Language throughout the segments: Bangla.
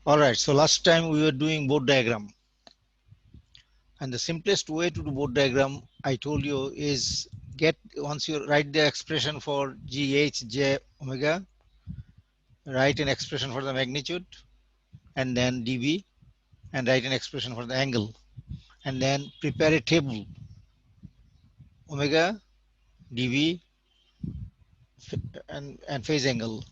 All right, so last time we were doing board diagram, and the simplest way to do board diagram, I told you, is once you write the expression for G, H, J, omega, write an expression for the magnitude, and then dB, and write an expression for the angle, and then prepare a table, omega, dB, and phase angle,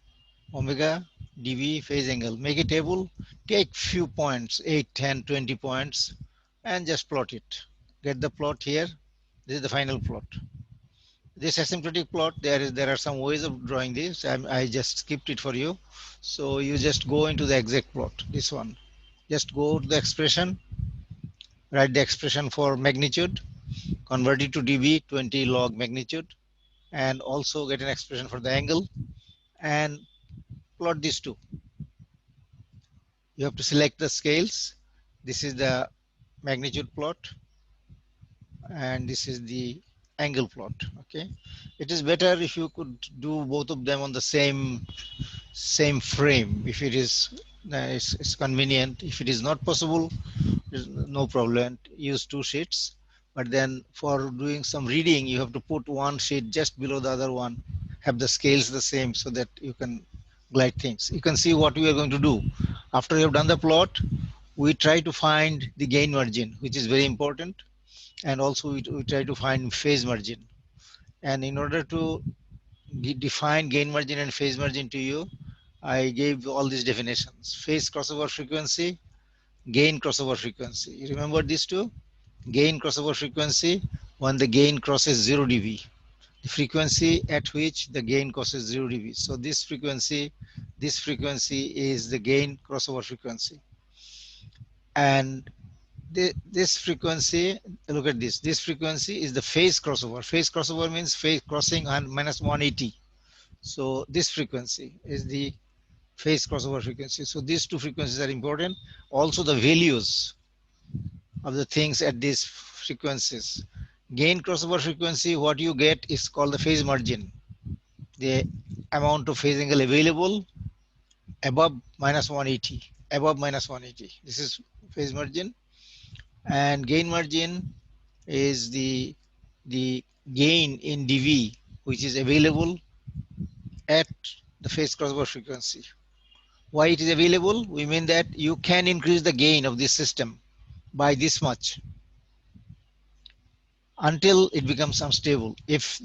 omega, dB, phase angle. Make a table, take few points, 8, 10, 20 points, and just plot it. Get the plot here. This is the final plot. This asymptotic plot, there are some ways of drawing this. I just skipped it for you. So you just go into the exact plot, this one. Just go to the expression, write the expression for magnitude, convert it to dB, 20 log magnitude, and also get an expression for the angle, and plot these two. You have to select the scales. This is the magnitude plot, and this is the angle plot. Okay, it is better if you could do both of them on the same frame. If it is it's convenient. If it is not possible, no problem, use two sheets. But then for doing some reading, you have to put one sheet just below the other one, have the scales the same, so that you can glide things. You can see what we are going to do. After you have done the plot, we try to find the gain margin, which is very important, and also we try to find phase margin. And in order to define gain margin and phase margin to you, I gave all these definitions: phase crossover frequency, gain crossover frequency. You remember these two? Gain crossover frequency, when the gain crosses 0 dB, the frequency at which the gain crosses 0 dB. So this frequency is the gain crossover frequency. And this frequency, look at this frequency is the phase crossover. Phase crossover means phase crossing on minus 180. So this frequency is the phase crossover frequency. So these two frequencies are important. Also the values of the things at these frequencies. Gain crossover frequency, what you get is called the phase margin, the amount of phase angle available above minus 180, above minus 180. This is phase margin. And gain margin is the gain in dV, which is available at the phase crossover frequency. Why it is available? We mean that you can increase the gain of this system by this much until it becomes unstable. If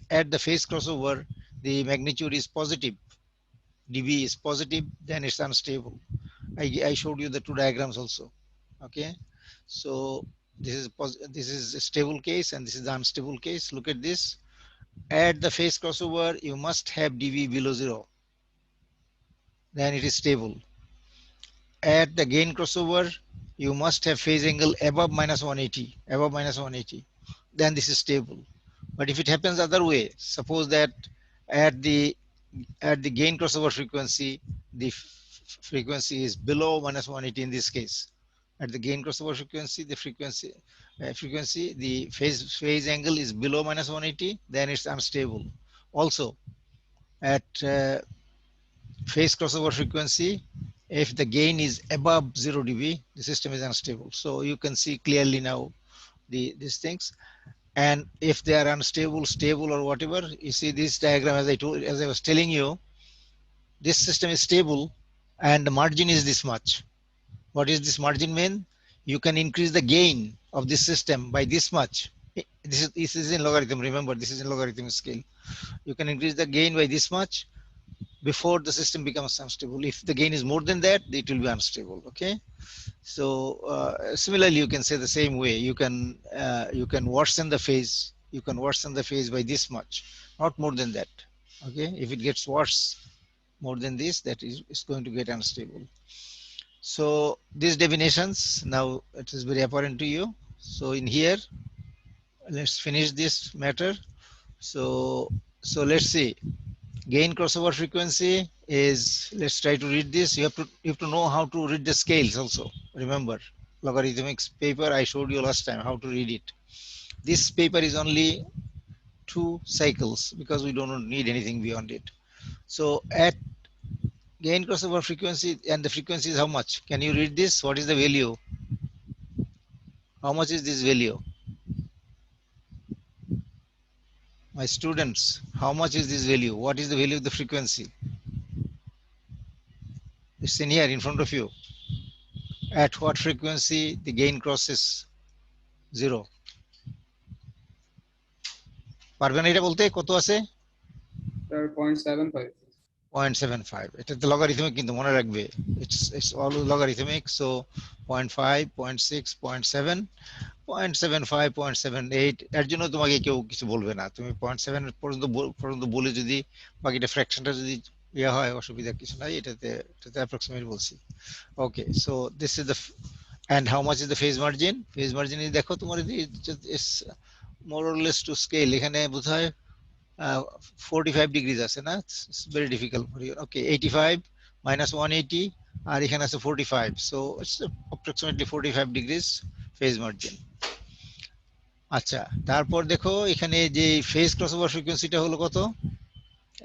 at the phase crossover the magnitude is positive, dB is positive, then it's unstable. I showed you the two diagrams also. Okay, so this is a stable case and this is the unstable case. Look at this. At the phase crossover, you must have dB below 0. Then it is stable. At the gain crossover, you must have phase angle above minus 180. Above minus 180. Then this is stable. But if it happens other way, suppose that at the gain crossover frequency, the frequency is below minus 180 in this case. At the gain crossover frequency, the the phase angle is below minus 180, then it's unstable. Also, at phase crossover frequency, if the gain is above 0 dB, the system is unstable. So you can see clearly now these things. And if they are unstable, stable, or whatever, you see this diagram, as I was telling you, this system is stable and the margin is this much. What is this margin mean? You can increase the gain of this system by this much. This is in logarithm. Remember, this is in logarithm scale. You can increase the gain by this much before the system becomes unstable. If the gain is more than that, it will be unstable. Okay. So similarly, you can say the same way. You can worsen the phase. You can worsen the phase by this much, not more than that. Okay. If it gets worse more than this, that is it's going to get unstable. So these definitions, now it is very apparent to you. So in here, let's finish this matter. So let's see. Gain crossover frequency is, let's try to read this. You have to know how to read the scales also. Remember, logarithmics paper I showed you last time how to read it. This paper is only 2 cycles because we don't need anything beyond it. So at Gain crossover frequency, and the frequency is how much? Can you read this? What is the value? How much is this value? My students, how much is this value? What is the value of the frequency? It's in here in front of you. At what frequency the gain crosses zero? পারবেন এটা বলতে কত আছে? 0.75. 0.75. এটা তো লগারিথমিক কিন্তু মনে রাখবে। It's all logarithmic. So 0.5, 0.6, 0.7, 0.75, 0.78 এর জন্য তোমাকে কেউ কিছু বলবে না। তুমি 0.7 পর্যন্ত বলে যদি বাকিটা ফ্র্যাকশনটা যদি ইয়া হয় অসুবিধা কিছু নাই। এটাতে অ্যাপ্রক্সিমেট বলছি। Okay, so this is the and how much is the phase margin? Phase margin is দেখো তোমার is more or less to scale এখানে বোধহয় 45 degrees আছে না? It's very difficult for you. Okay, 85 minus 180 আর এখানে আছে 45, so it's approximately 45 degrees phase margin. আচ্ছা, তারপর দেখো এখানে যে ফেজ ক্রসওভার ফ্রিকোয়েন্সিটা হলো কত?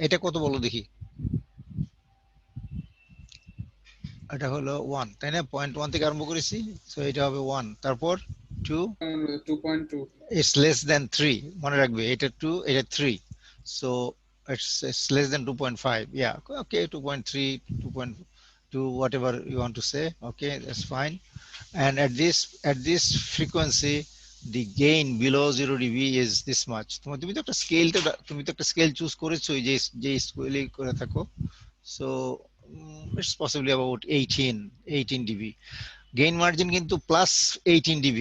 এটা কত বলো দেখি। এটা হলো 1, তাই না? 0.1 থেকে আরম্ভ করেছি, সো এটা হবে 1, তারপর 2, 2.2. it's less than 3, মনে রাখবে এটা 2, এটা 3, so it's less than 2.5. Yeah, okay, 2.3, 2.2, whatever you want to say. Okay, that's fine. And at this frequency the gain below 0 dB is this much. তুমি তো একটা স্কেল চুজ করেছো যে স্কেলে করে থাকো, so it's possibly about 18 dB. Gain margin কিন্তু plus 18 dB,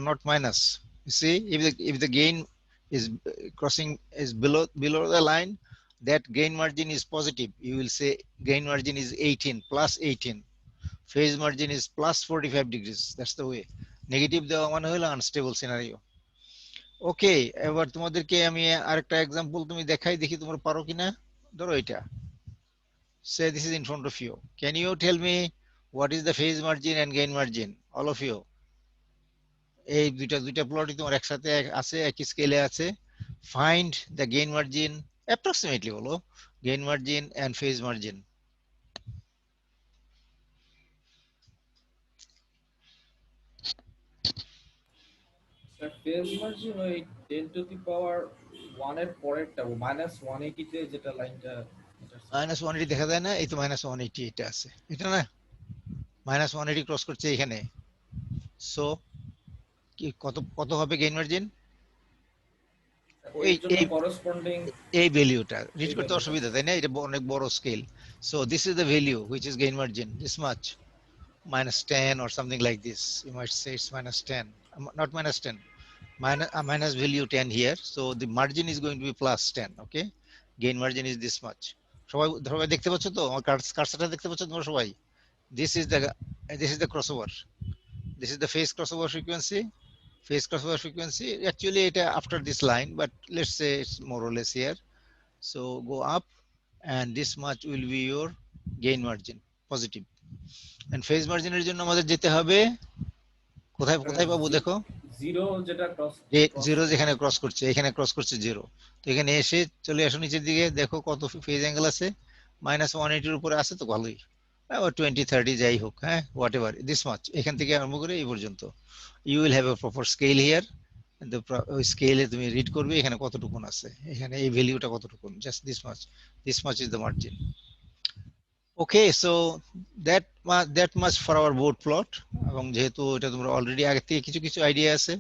not minus. You see, if the gain is crossing is below the line, that gain margin is positive. You will say gain margin is 18 plus 18. Phase margin is plus 45 degrees. That's the way. Negative দেওয়া মানে হলো unstable scenario. ওকে, এবার তোমাদেরকে আমি আরেকটা এক্সাম্পল তুমি দেখাই, দেখি তোমরা পারো কিনা। ধরো এটা, say this is in front of you. Can you tell me what is the phase margin and gain margin? All of you. এই দুইটা প্লটই তোমার একসাথে আছে, একই স্কেলে আছে। Find the gain margin approximately বলো, gain margin and phase margin. Sir phase margin ওই 10 টু দি পাওয়ার 1 এর পরেরটা -180 তে যেটা লাইনটা -180 দেখা যায় না? এই তো -180 এটা আছে, এটা না -180 ক্রস করছে এখানে। সো কি কত হবে গেইন মার্জিন? এর জন্য করেসপন্ডিং এই ভ্যালুটা রিড করতে অসুবিধা, তাই না? এটা অনেক বড় scale. So this is the value which is gain margin, this much, -10 or something like this. You might say it's -10, not -10, minus value 10 here. So the margin is going to be +10. Okay, gain margin is this much. সবাই দেখতে পাচ্ছ তো? আমার কার্সারটা দেখতে পাচ্ছ তোমরা সবাই? This is the crossover. This is the phase crossover frequency. Phase crossover frequency. Actually, it after this line, but let's say it's more or less here. So go up, and this much will be your gain margin, positive. And phase margin এর জন্য আমাদের যেতে হবে কোথায় পাবো দেখো? জিরো যেখানে ক্রস করছে, এখানে ক্রস করছে জিরো, তো এখানে এসে চলে আসো নিচের দিকে, দেখো কত ফেজ অ্যাঙ্গেল আছে, -180 এর উপরে আছে, তো ভালোই, 20-30 যাই হোক, হ্যাঁ, হোয়াট এভার, দিস মাচ, এখান থেকে আরম্ভ করে এই পর্যন্ত। You will have a proper scale here, ওই স্কেলে তুমি রিড করবে এখানে কতটুকুন আছে, এখানে এই ভ্যালুটা কতটুকুন, just this much is the margin. Okay, so that much for our bode plot. এবং যেহেতু এটা তোমরা অলরেডি আগে থেকে কিছু কিছু আইডিয়া আছে,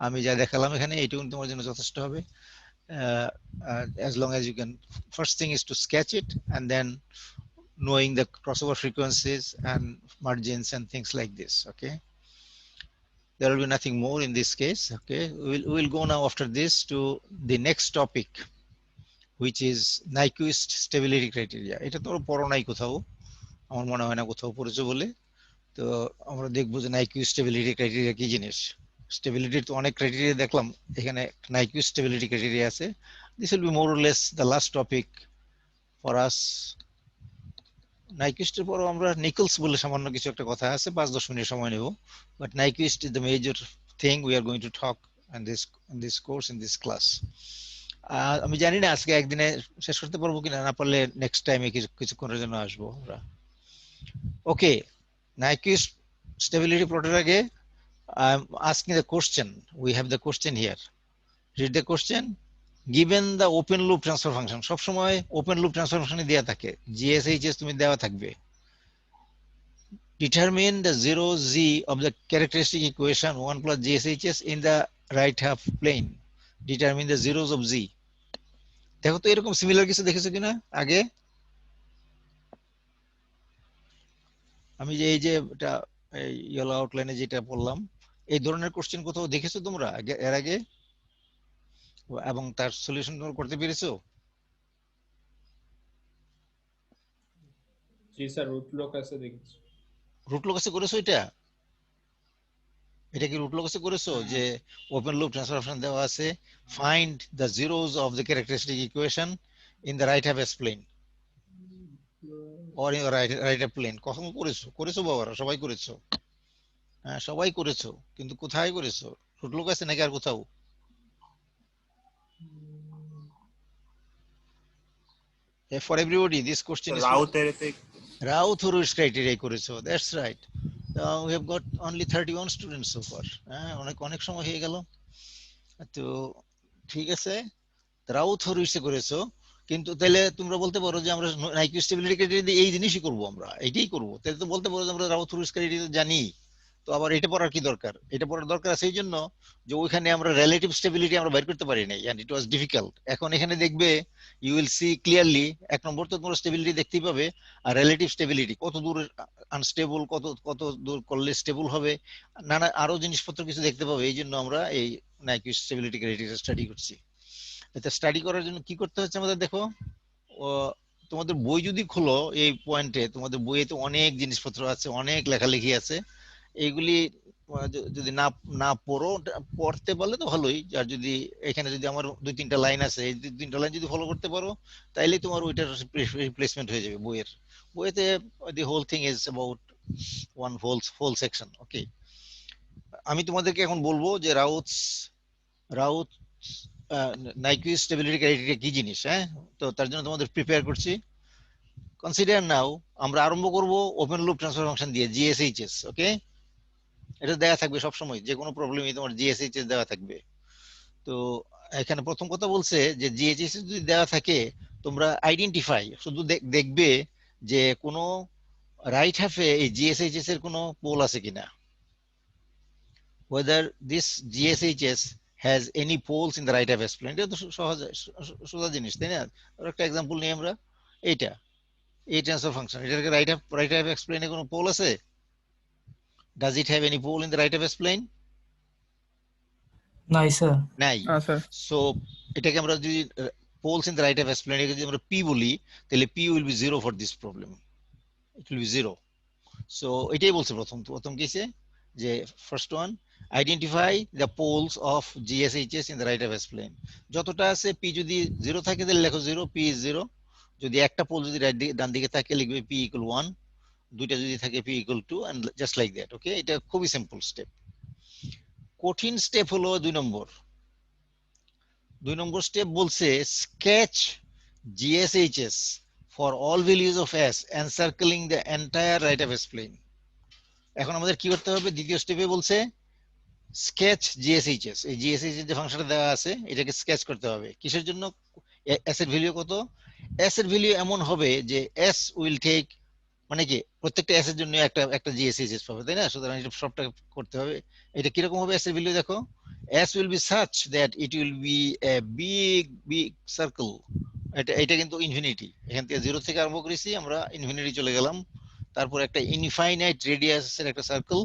আমি যা দেখালাম এখানে এইটুকু তোমার জন্য যথেষ্ট হবে। As long as you can, first thing is to sketch it, and then knowing the crossover frequencies and margins and things like this. Okay, there will be nothing more in this case. Okay, we'll go now after this to the next topic, which is Nyquist stability criteria. এটা তোমরা পড়ো নাই কোথাও, আমার মনে হয় না কোথাও পড়েছো বলে। তো আমরা দেখবো যে নাইকুইস্ট স্টেবিলিটি ক্রাইটেরিয়া কি জিনিস। স্টেবিলিটির তো অনেক ক্রাইটেরিয়া দেখলাম, এখানে নাইকুইস্ট স্টেবিলিটি ক্রাইটেরিয়া আছে। This will be more or less the last topic for us. নাইকুইস্টের পরও আমরা নিকলস বলে সামান্য কিছু একটা কথা আছে, 5-10 মিনিট সময় নেব, but নাইকুইস্ট is the major thing we are going to talk in this course, in this class. আমি জানি না আজকে একদিনে শেষ করতে পারবো কিনা, না পারলে নেক্সট টাইমে কিছুক্ষণের জন্য আসবো আমরা। ওকে, Nyquist stability প্লটের আগে I'm asking the question. We have the question here. Read the question. Given the open loop transfer function, সব সময় open loop transfer function দেয়া থাকে, GSHS তুমি দেওয়া থাকবে। Determine the zero z of the characteristic equation 1 plus GSHS in the right half plane. Determine the zeros of z. দেখো তো এরকম সিমিলার কিছু দেখেছো কিনা আগে? আমি যে এই যে এটা ইয়েলো আউটলাইনে যেটা বললাম, এই ধরনের কোশ্চেন কোথাও দেখেছো তোমরা এর আগে, এবং তার সলিউশন করতে পেরেছো? জি স্যার, রুট লক আছে দেখেছি। রুট লোকাসে করেছো এটা? এটা কি রুট লোকাসে করেছো যে ওপেন লুপ ট্রান্সফার ফাংশন দেওয়া আছে, find the zeros of the characteristic equation in the right half plane or in the right half plane? কখন করেছো? করেছো বাবারা, সবাই করেছো? হ্যাঁ সবাই করেছো, কিন্তু কোথায় করেছো? রুট লোকাসে নাকি আর কোথাও? For everybody this question is Raoult-Hurwitz criteria করেছো, that's right. We have got only 31 students so far. অনেক অনেক সময় হয়ে গেল। তো ঠিক আছে, রাউথ-হরউইটজে করেছো, কিন্তু তাহলে তোমরা বলতে পারো যে আমরা নাইকুইস্ট স্টেবিলিটি ক্রাইটেরিয়া দিয়ে এই জিনিসই করবো, আমরা এটাই করবো, তাহলে তো বলতে পারো যে আমরা রাউথ-হরউইটজ ক্রাইটেরিয়া জানি, তো আবার এটা পড়ার কি দরকার? এটা পড়ার দরকার আছে এই জন্য যে ওইখানে আমরা রিলেটিভ স্টেবিলিটি আমরা বের করতে পারি নাই, এন্ড ইট ওয়াজ ডিফিকাল্ট। এখন এখানে দেখবে ইউ উইল সি ক্লিয়ারলি, এক নম্বর তো তোমরা স্টেবিলিটি দেখতেই পাবে, আর রিলেটিভ স্টেবিলিটি কত দূর আনস্টেবল, কত কত দূর করলে স্টেবল হবে, নানা আরো জিনিসপত্র কিছু দেখতে পাবে। এই জন্য আমরা এই নাইকুইস্ট স্টেবিলিটি ক্রাইটেরিয়া স্টাডি করছি। এটা স্টাডি করার জন্য কি করতে হচ্ছে আমাদের, দেখো তোমাদের বই যদি খোলো এই পয়েন্টে, তোমাদের বইয়ে তো অনেক জিনিসপত্র আছে, অনেক লেখালেখি আছে, এইগুলি যদি না না পড়ো, পড়তে পারলে তো ভালোই, আর যদি এখানে যদি আমার 2-3টা লাইন আছে, এই 2-3টা লাইন যদি ফলো করতে পারো, তাইলে তোমার ওইটার রিপ্লেসমেন্ট হয়ে যাবে বইয়ের। বইয়েতে the whole thing is about one whole section. Okay, আমি তোমাদেরকে এখন বলবো যে রাউথ নাইকুইস্ট স্টেবিলিটি ক্রাইটেরিয়া কি জিনিস। হ্যাঁ, তো তার জন্য তোমাদের প্রিপেয়ার করছি। কনসিডার নাও, আমরা আরম্ভ করব ওপেন লুপ ট্রান্সফার ফাংশন দিয়ে, জিএসএইচএস। ওকে, এটা দেওয়া থাকবে সব সময়, যে কোনো প্রবলেমই তোমার জিএসএইচএস দেওয়া থাকবে। তো এখানে প্রথম কথা বলছে যে জিএসএইচএস যদি দেওয়া থাকে, তোমরা আইডেন্টিফাই, শুধু দেখবে যে কোনো রাইট হাফে এই জিএসএইচএস এর কোনো পোল আছে কিনা, whether this GSHS has any poles in the right half spline. এটা তো সহজ সোজা জিনিস, তাই না? আর একটা एग्जांपल নিই আমরা, এইটা এই ট্রান্সফার ফাংশন, এটার রাইট হাফ স্প্লেনে কোনো পোল আছে? Does it have any pole in the right half spline? নাই স্যার। নাই। সো এটাকে আমরা যদি poles in the right half spline এটাকে যদি আমরা p বলি, তাহলে p will be 0 for this problem. It will be 0. So এটাই বলছে প্রথম কেসে যে first one, identify the poles of GSHS in the right half plane. যতটা আছে পি যদি 0 থাকে তাহলে লেখো 0, পি ইজ 0। যদি একটা পোল যদি ডান দিকে থাকে লিখবে পি ইকুয়াল 1, দুইটা যদি থাকে P equal 2, and just like that. Okay, এটা খুবই সিম্পল স্টেপ। কঠিন স্টেপ হলো 2 নম্বর স্টেপ বলছে sketch GSHS for all values of s encircling the entire right half plane. এখন আমাদের কি করতে হবে? দ্বিতীয় স্টেপে বলছে স্কেচ জিএসএইচএস, এই জিএসএইচএস যে ফাংশনটা দেওয়া আছে এটাকে স্কেচ করতে হবে। কিসের জন্য? এস এর ভ্যালু কত? এস এর ভ্যালু এমন হবে যে এস উইল টেক, মানে কি প্রত্যেকটা এস এর জন্য একটা একটা জিএসএইচএস পাবে, তাই না? সুতরাং এটা সবটা করতে হবে। এটা কিরকম হবে এস এর ভ্যালু? দেখো, S will be such that it will B a big circle. এটা কিন্তু ইনফিনিটি, এখান থেকে 0 থেকে আরম্ভ করেছি আমরা, ইনফিনিটি চলে গেলাম, তারপর একটা ইনফাইনাইট রেডিয়াসের একটা সার্কেল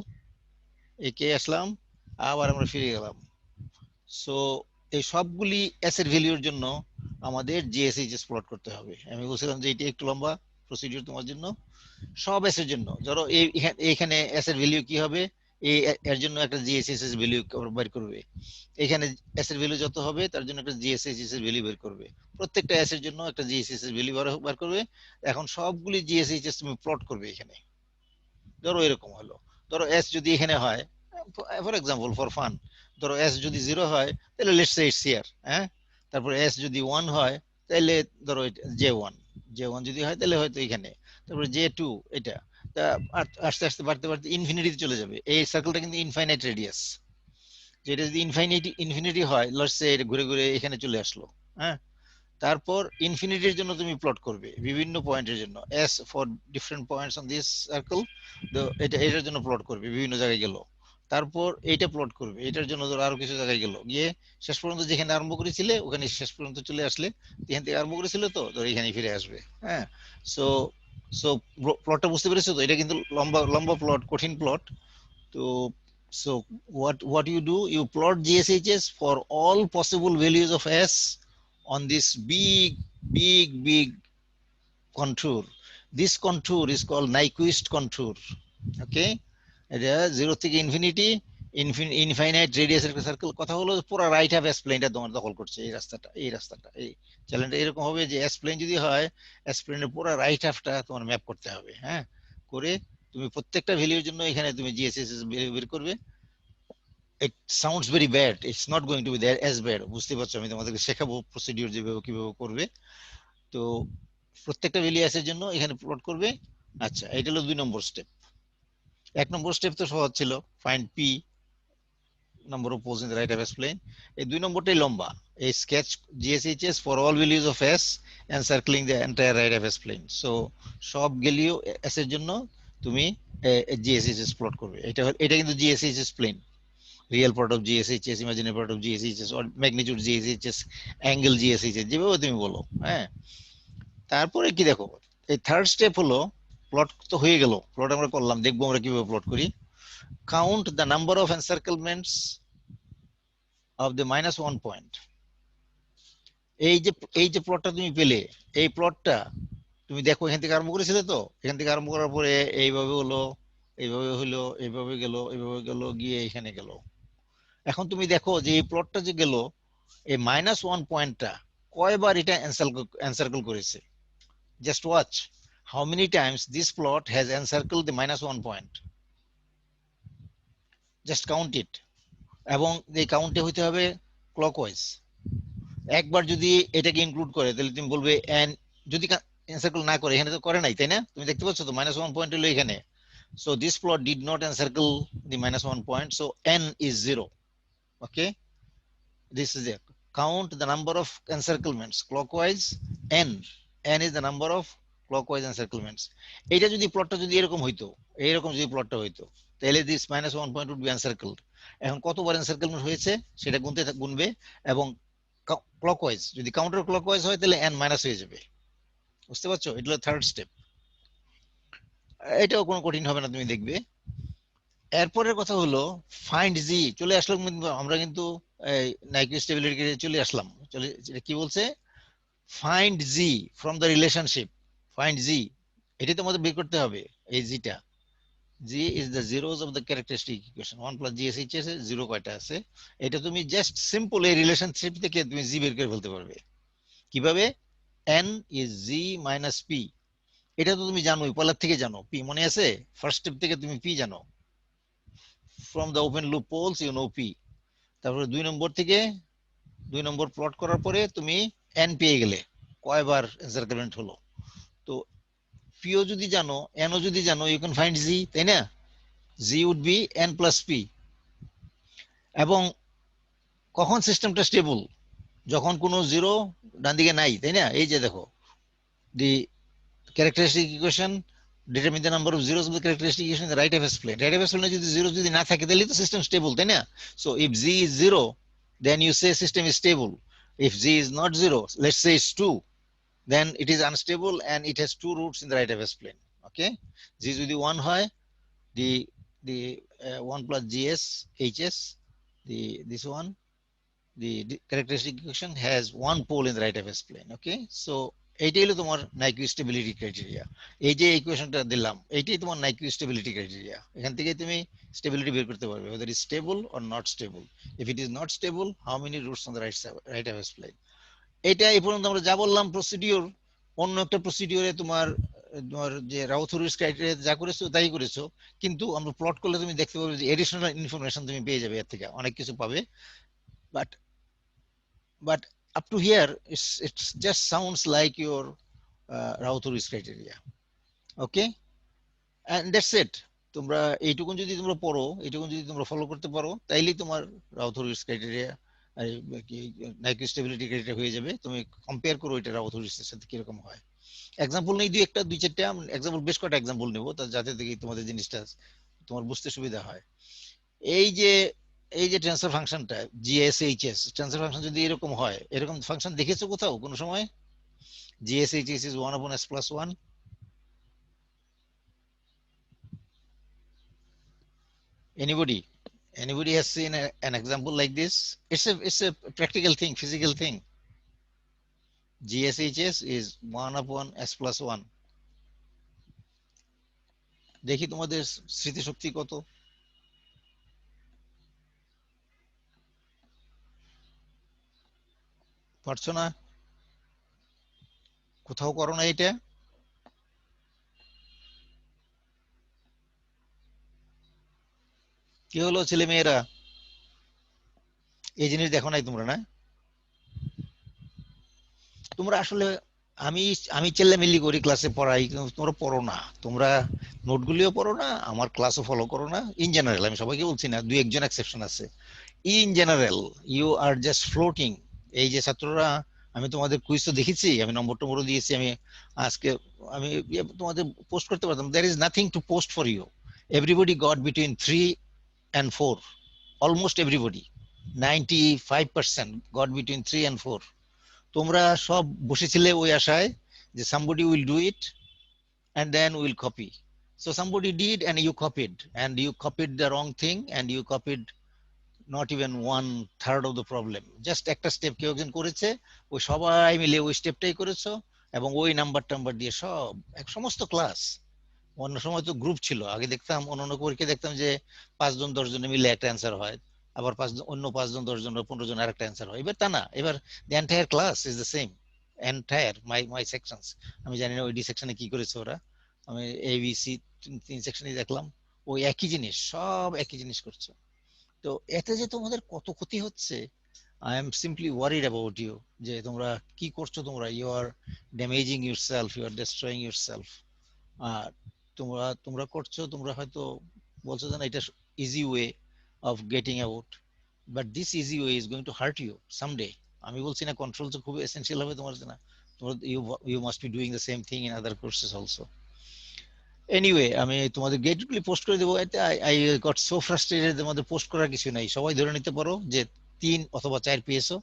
এঁকে আসলাম, আবার আমরা ফিরে গেলাম। সো এই সবগুলি এস এর ভ্যালুর জন্য আমাদের জিএসএইচএস প্লট করতে হবে। আমি বলছিলাম যে এটা একটু লম্বা প্রসিডিউর তোমার জন্য, সব এস এর জন্য। ধরো এইখানে এস এর ভ্যালু কি হবে, এর জন্য একটা জিএসএইচএস ভ্যালু বের করবে। এখানে এস এর ভ্যালু যত হবে তার জন্য একটা জিএসএইচএস এর ভ্যালু বের করবে। প্রত্যেকটা এস এর জন্য একটা জিএসএইচএস ভ্যালু বের করবে। এখন সবগুলি জিএসএইচএস তুমি প্লট করবে এখানে। ধরো এরকম হলো, ধরো এস যদি এখানে হয়, ফর এক্সাম্পল ফর ফান, ধরো এস যদি 0 হয় তাহলে লেটস সে ইটস হিয়ার। হ্যাঁ, তারপর এস যদি 1 হয় তাহলে ধরো জে 1 যদি হয় তাহলে হয়তো এখানে, তারপরে জে 2 এটা, তা আস্তে আস্তে বাড়তে বাড়তে ইনফিনিটিতে চলে যাবে। এই সার্কেলটা কিন্তু ইনফাইনাইট রেডিয়াস, যেটা যদি ইনফিনিটি হয়, লেটস সে এটা ঘুরে ঘুরে এখানে চলে আসলো। হ্যাঁ, তারপর ইনফিনিটির জন্য তুমি প্লট করবে বিভিন্ন পয়েন্টের জন্য, S for different points on this circle, তো এটার জন্য প্লট করবে বিভিন্ন জায়গায় গেল। তারপর এইটা প্লট করবে, এটার জন্য ধরো আরো কিছু জায়গায় গেল, গিয়ে শেষ পর্যন্ত যেখানে আরম্ভ করেছিলে ওখানে শেষ পর্যন্ত চলে আসলে, এখান থেকে আরম্ভ করেছিল তো ধরো এখানে ফিরে আসবে। হ্যাঁ, সো সো প্লটটা বুঝতে পেরেছো তো? এটা কিন্তু লম্বা লম্বা প্লট, কঠিন প্লট। তো so what you do, you plot GSHS for all possible values of S on this big contour. This contour is called Nyquist contour. Okay, এটা 0 থেকে ইনফিনিটি, ইনফাইনাইট রেডিয়াস একটা সার্কেল। কথা হলো পুরো রাইট হাফ এস প্লেনটা তোমার দখল করছে, এই রাস্তাটা এই চ্যালেঞ্জটা এরকম হবে যে এস প্লেন যদি হয়, এস প্লেনের পুরো রাইট হাফটা তোমার ম্যাপ করতে হবে। হ্যাঁ, করে তুমি প্রত্যেকটা ভ্যালুর জন্য এখানে তুমি জিএসএস বের করবে। It sounds very bad, it's not going to be that as bad, বুঝতে পারছো? আমি তোমাদেরকে শেখাবো প্রসিডিউর যেভাবে কিভাবে করবে। তো প্রত্যেকটা ভ্যালু এর জন্য এখানে প্লট করবে। আচ্ছা, এটা হলো 2 নম্বর স্টেপ। 1 নম্বর স্টেপ তো সহজ ছিল, find P number of poles in the right half plane. এই 2 নম্বরটাই লম্বা, এই sketch GSHS for all values of S encircling the entire right half plane. So সব গেলিও S এর জন্য তুমি GSHS প্লট করবে। এটা কিন্তু GSHS plane, real part of GSHS, imaginary part of GSHS, or magnitude GSHS, angle GSHS, যেভাবে তুমি বলো। হ্যাঁ, তারপরে কি দেখো, এই থার্ড স্টেপ হলো প্লট তো হয়ে গেল, প্লট আমরা করলাম, দেখবো আমরা কিভাবে প্লট করি। Count the number of encirclements of the -1 point. এই যে প্লটটা তুমি পেলে, এই প্লটটা তুমি দেখো এখান থেকে আরম্ভ করেছিলে তো, এখান থেকে আরম্ভ করার পরে এইভাবে হলো, এইভাবে হলো, এইভাবে গেল, এইভাবে গেল, গিয়ে এখানে গেল। এখন তুমি দেখো যে এই প্লটটা যে গেল, এই -1 পয়েন্টটা কয়বার এটা এনসার্কেল করেছে। Just watch how many times this plot has encircle the -1 point, just count it. এবং এই কাউন্টে হইতে হবে ক্লকওয়াইজ। একবার যদি এটাকে ইনক্লুড করে তাহলে তুমি বলবে এন, যদি এনসার্কেল না করে, এখানে তো করে নাই, তাই না? তুমি দেখতে পাচ্ছ তো -1 পয়েন্ট হলো এখানে। So this plot did not encircle the -1 point, so n is 0. Okay, this is it. Count the number of encirclements clockwise. n is the number of clockwise encirclements. এটা যদি প্লটটা যদি এরকম হইতো, এইরকম যদি প্লটটা হইতো, তাহলে this -1 point would be encircled. এখন কতবার এনসার্কেলমেন্ট হয়েছে সেটা গুনবে, এবং ক্লকওয়াইজ, যদি কাউন্টার ক্লকওয়াইজ হয় তাহলে n মাইনাস হয়ে যাবে। বুঝতে পারছো? এটা হলো থার্ড স্টেপ। এটাও কোনো কঠিন হবে না, তুমি দেখবে। এরপরের কথা হলো ফাইন্ড জি। চলে আসলাম কিন্তু আমরা, কিন্তু নাইকুইস্ট স্টেবিলিটি চলে আসলাম। কি বলছে? Find G from the relationship. Find G, এটাই তোমাদের বের করতে হবে। এই জিটা, G is the zeros of the characteristic equation. 1 plus GSHS এর জিরো কয়টা আছে, এটা তুমি জাস্ট সিম্পল এই রিলেশনশিপ থেকে তুমি জি বের করে ফেলতে পারবে। কিভাবে? N is G minus P. এটা তো তুমি জানোই, পলার থেকে জানো, পি মনে আছে? ফার্স্ট স্টেপ থেকে তুমি পি জানো, from the open loop poles you know P. তারপরে 2 নম্বর থেকে 2 নম্বর প্লট করার পরে তুমি এন পেয়ে গেলে, কয়বার এনসার্কেলমেন্ট হলো। তো পিও যদি জানো, এনও যদি জানো, ইউ ক্যান ফাইন্ড জি, তাই না? G would be N plus P. এবং কখন সিস্টেমটা স্টেবল? যখন কোনো জিরো ডান দিকে নাই, তাই না? এই যে দেখো, the characteristic equation determine the number of zeros of the characteristic equation in the right half plane. Right half plane যদি জিরো যদি না থাকে তাহলে তো সিস্টেম স্টেবল, তাই না? So if z is 0, then you say system is stable. If z is not 0, let's say it's 2, then it is unstable and it has 2 roots in the right half plane. Okay, z যদি 1 হয়, the 1 plus gs hs, this one, the characteristic equation has 1 pole in the right half plane. Okay, so এইটাই হলো তোমার নাইকুইস্ট স্টেবিলিটি ক্রাইটেরিয়া। এই যে ইকুয়েশনটা দিলাম, এইটাই তোমার নাইকুইস্ট স্টেবিলিটি ক্রাইটেরিয়া। এখান থেকে তুমি স্টেবিলিটি বের করতে পারবে, whether is stable or not stable. If it is not stable, how many roots on the right half plane. এটা এই পর্যন্ত আমরা যা বললাম প্রসিডিওর। অন্য একটা প্রসিডিওরে তোমার তোমার যে রাউথুরিস ক্রাইটেরিয়া যা করেছো তাই করেছো, কিন্তু আমরা প্লট করলে তুমি দেখতে পাবে যে এডিশনাল ইনফরমেশন তুমি পেয়ে যাবে, এর থেকে অনেক কিছু পাবে। But but up to here, it's just sounds like your Rauthuris criteria. Okay, and that's it. তোমরা এইটুকুন যদি তোমরা পড়ো, এইটুকুন যদি তোমরা ফলো করতে পারো, তাইলেই তোমার রাউথুরিস ক্রাইটেরিয়া আর নাইকুইক স্টেবিলিটি ক্রাইটেরিয়া হয়ে যাবে। তুমি কম্পেয়ার করো এটা রাউথুরিসের সাথে কিরকম হয়। এক্সাম্পল নেই দুই চারটা এক্সাম্পল, বেশ কয়েকটা এক্সাম্পল নেবো যাতে দেখি তোমাদের জিনিসটা তোমার বুঝতে সুবিধা হয়। এই যে ট্রান্সফার ফাংশনটা জিএসএইচএস ট্রান্সফার ফাংশন যদি এরকম হয়, এরকম ফাংশন দেখেছো কোথাও কোনো সময়? জিএসএইচএস is 1/s+1. Anybody has seen an example like this? It's a practical thing, physical thing. GSHS is 1/s+1. দেখি তোমাদের স্মৃতিশক্তি কত। পারছো না? কোথাও করো না এটা? কি হলো ছেলে মেয়েরা, এই জিনিস দেখো নাই তোমরা? না, তোমরা আসলে আমি আমি চেল্লামিল্লি করি ক্লাসে পড়াই, তোমরা পড়ো না। তোমরা নোটগুলিও পড়ো না, আমার ক্লাসও ফলো করো না। ইন জেনারেল, আমি সবাইকে বলছি না, দুই একজন এক্সেপশন আছে। In general you are just floating. এই যে ছাত্ররা, আমি তোমাদের কুইজ তো দেখেছি, আমি নম্বরও দিয়েছি। আমি আজকে আমি তোমাদের পোস্ট করতে পারতাম। There is nothing to post for you. Everybody got between 3 and 4, almost everybody, 95% got between 3 and 4। তোমরা সব বসেছিলে ওই আশায় যে somebody will do it and then we'll copy. So somebody did and you copied the wrong thing, and you copied not even 1/3 of the problem. Just একটা স্টেপ কেউ একজন করেছে, ওই সবাই মিলে ওই স্টেপটাই করেছো, এবং ওই নাম্বার দিয়ে সব সমস্ত ক্লাস। অন্য সময় তো গ্রুপ ছিল, আগে দেখতাম অন্য পরীক্ষা দেখতাম যে 5 জন 10 জনে মিলে একটা অ্যান্সার হয়, আবার অন্য 5 জন 10 জন 15 জন আরেকটা অ্যান্সার হয়। এবার তা না, এবার the entire class is the same, entire my sections। আমি জানি না ওই ডি সেকশনে কি করেছে ওরা, আমি এ বি সি 3 সেকশনই দেখলাম, ওই একই জিনিস, সব একই জিনিস করছে। তো এতে যে তোমাদের কত ক্ষতি হচ্ছে, I am simply worried about you, যে তোমরা কি করছো, তোমরা you are damaging yourself, you are destroying yourself. আর তোমরা করছো, তোমরা হয়তো বলছো যে না এটা easy way of getting out, but this easy way is going to hurt you someday. আমি বলছি না কন্ট্রোল তো খুব এসেনশিয়াল হবে তোমার জন্য, তোমার you must be doing the same thing in other courses also. Anyway, আমি তোমাদের গেটগুলি পোস্ট করে দেবো। এতে আই গট সো ফ্রাস্ট্রেটেড, তোমাদের পোস্ট করার কিছু নাই। সবাই ধরে নিতে পারো যে 3 অথবা 4 পেয়েছো,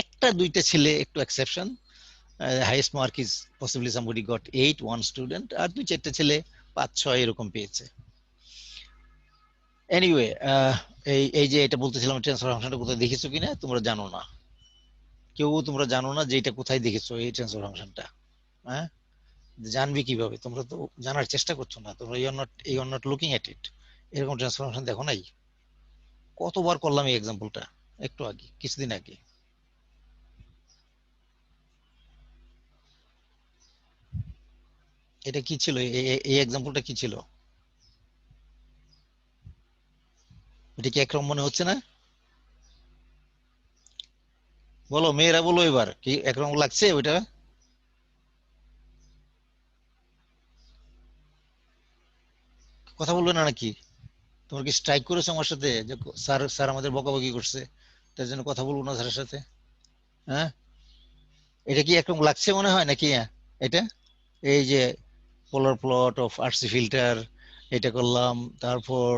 একটা দুইটা ছেলে একটু exception. Highest mark is possibly somebody got 8, one student, আর 2-4টা ছেলে 5-6 এরকম পেয়েছে। এনিওয়ে, এই যে এটা বলতেছিলাম, ট্রান্সফার ফাংশনটা কোথায় দেখেছো কিনা তোমরা জানো না, কেউ তোমরা জানো না যে এটা কোথায় দেখেছো এই ট্রান্সফার ফাংশনটা। হ্যাঁ, জানবি কিভাবে? তোমরা তো জানার চেষ্টা করছো না, তোমরা you are not looking at it. এরকম ট্রান্সফার ফাংশন দেখো নাই? কতবার করলাম এই এক্সাম্পলটা, একটু আগে, কিছুদিন আগে। এটা কি ছিল? এই এক্সাম্পলটা কি ছিল? এটা কি একরকম মনে হচ্ছে না? বলো মেয়েরা, বলো এবার, কি একরকম লাগছে ওইটা? কথা বলবে না নাকি? তোমার কি স্ট্রাইক করেছো আমার সাথে যে স্যার স্যার আমাদের বকাবকি করছে, তার জন্য কথা বলবো না স্যারের সাথে? হ্যাঁ, এটা কি একরকম লাগছে মনে হয় নাকি? এটা এই যে পোলার প্লট অফ আরসি ফিল্টার, এটা করলাম, তারপর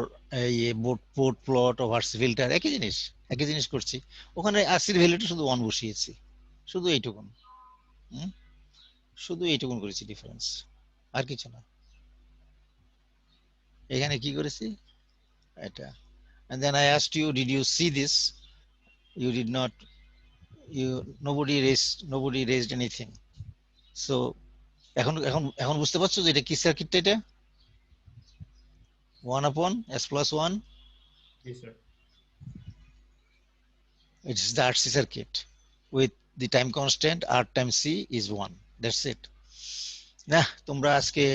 এই boat plot of RC filter, একই জিনিস করছি। ওখানে আরসির ভ্যালুটা শুধু 1 বসিয়েছি, শুধু এইটুকুন। হুম, শুধু এইটুকুন করেছি ডিফারেন্স, আর কিছু না। এখানে কি করেছি? এটা। and then I asked you, did you see this? You did not, nobody raised anything. So এখন এখন এখন বুঝতে পারছো যে এটা কি সার্কিটটা? এটা 1/s+1, Yes, sir. it is the RC circuit with the time constant R times C is 1. That's it. না, তোমরা আজকে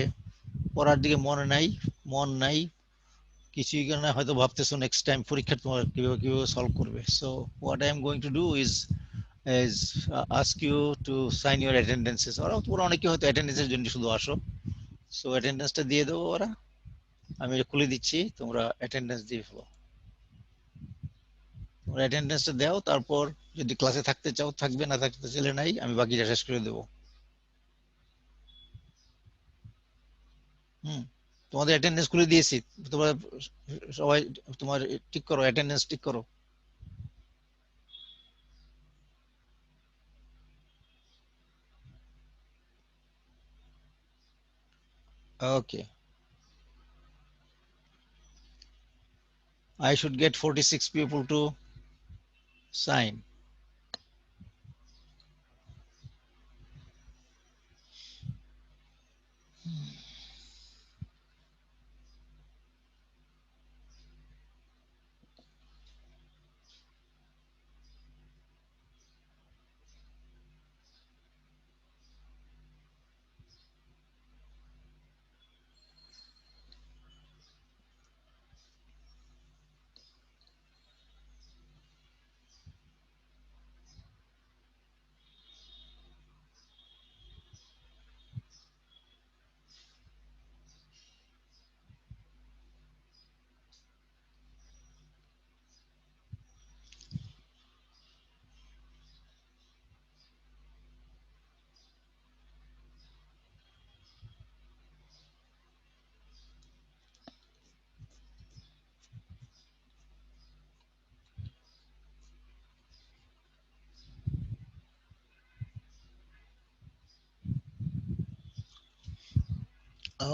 পড়ার দিকে মন নাই কিছুই, কারণে হয়তো ভাবতেছো নেক্সট টাইম পরীক্ষা তোমার কিভাবে সলভ করবে। So what I am going to do is is ask you to sign your attendances, ওরা তোমরা অনেকে হয়তো অ্যাটেন্ডেন্সের জন্য শুধু আসো, সো অ্যাটেন্ডেন্সটা দিয়ে দেবো ওরা, আমি এটা খুলে দিচ্ছি, তোমরা অ্যাটেন্ডেন্স দিয়ে ফেলো, তোমরা অ্যাটেন্ডেন্সটা দাও, তারপর যদি ক্লাসে থাকতে চাও থাকবে, না থাকতে চাইলে নাই, আমি বাকিটা শেষ করে দেবো। হুম, তোমাদের অ্যাটেন্ডেন্স খুলে দিয়েছি, তোমরা সবাই তোমার ঠিক করো, অ্যাটেন্ডেন্স ঠিক করো। Okay, I should get 46 people to sign.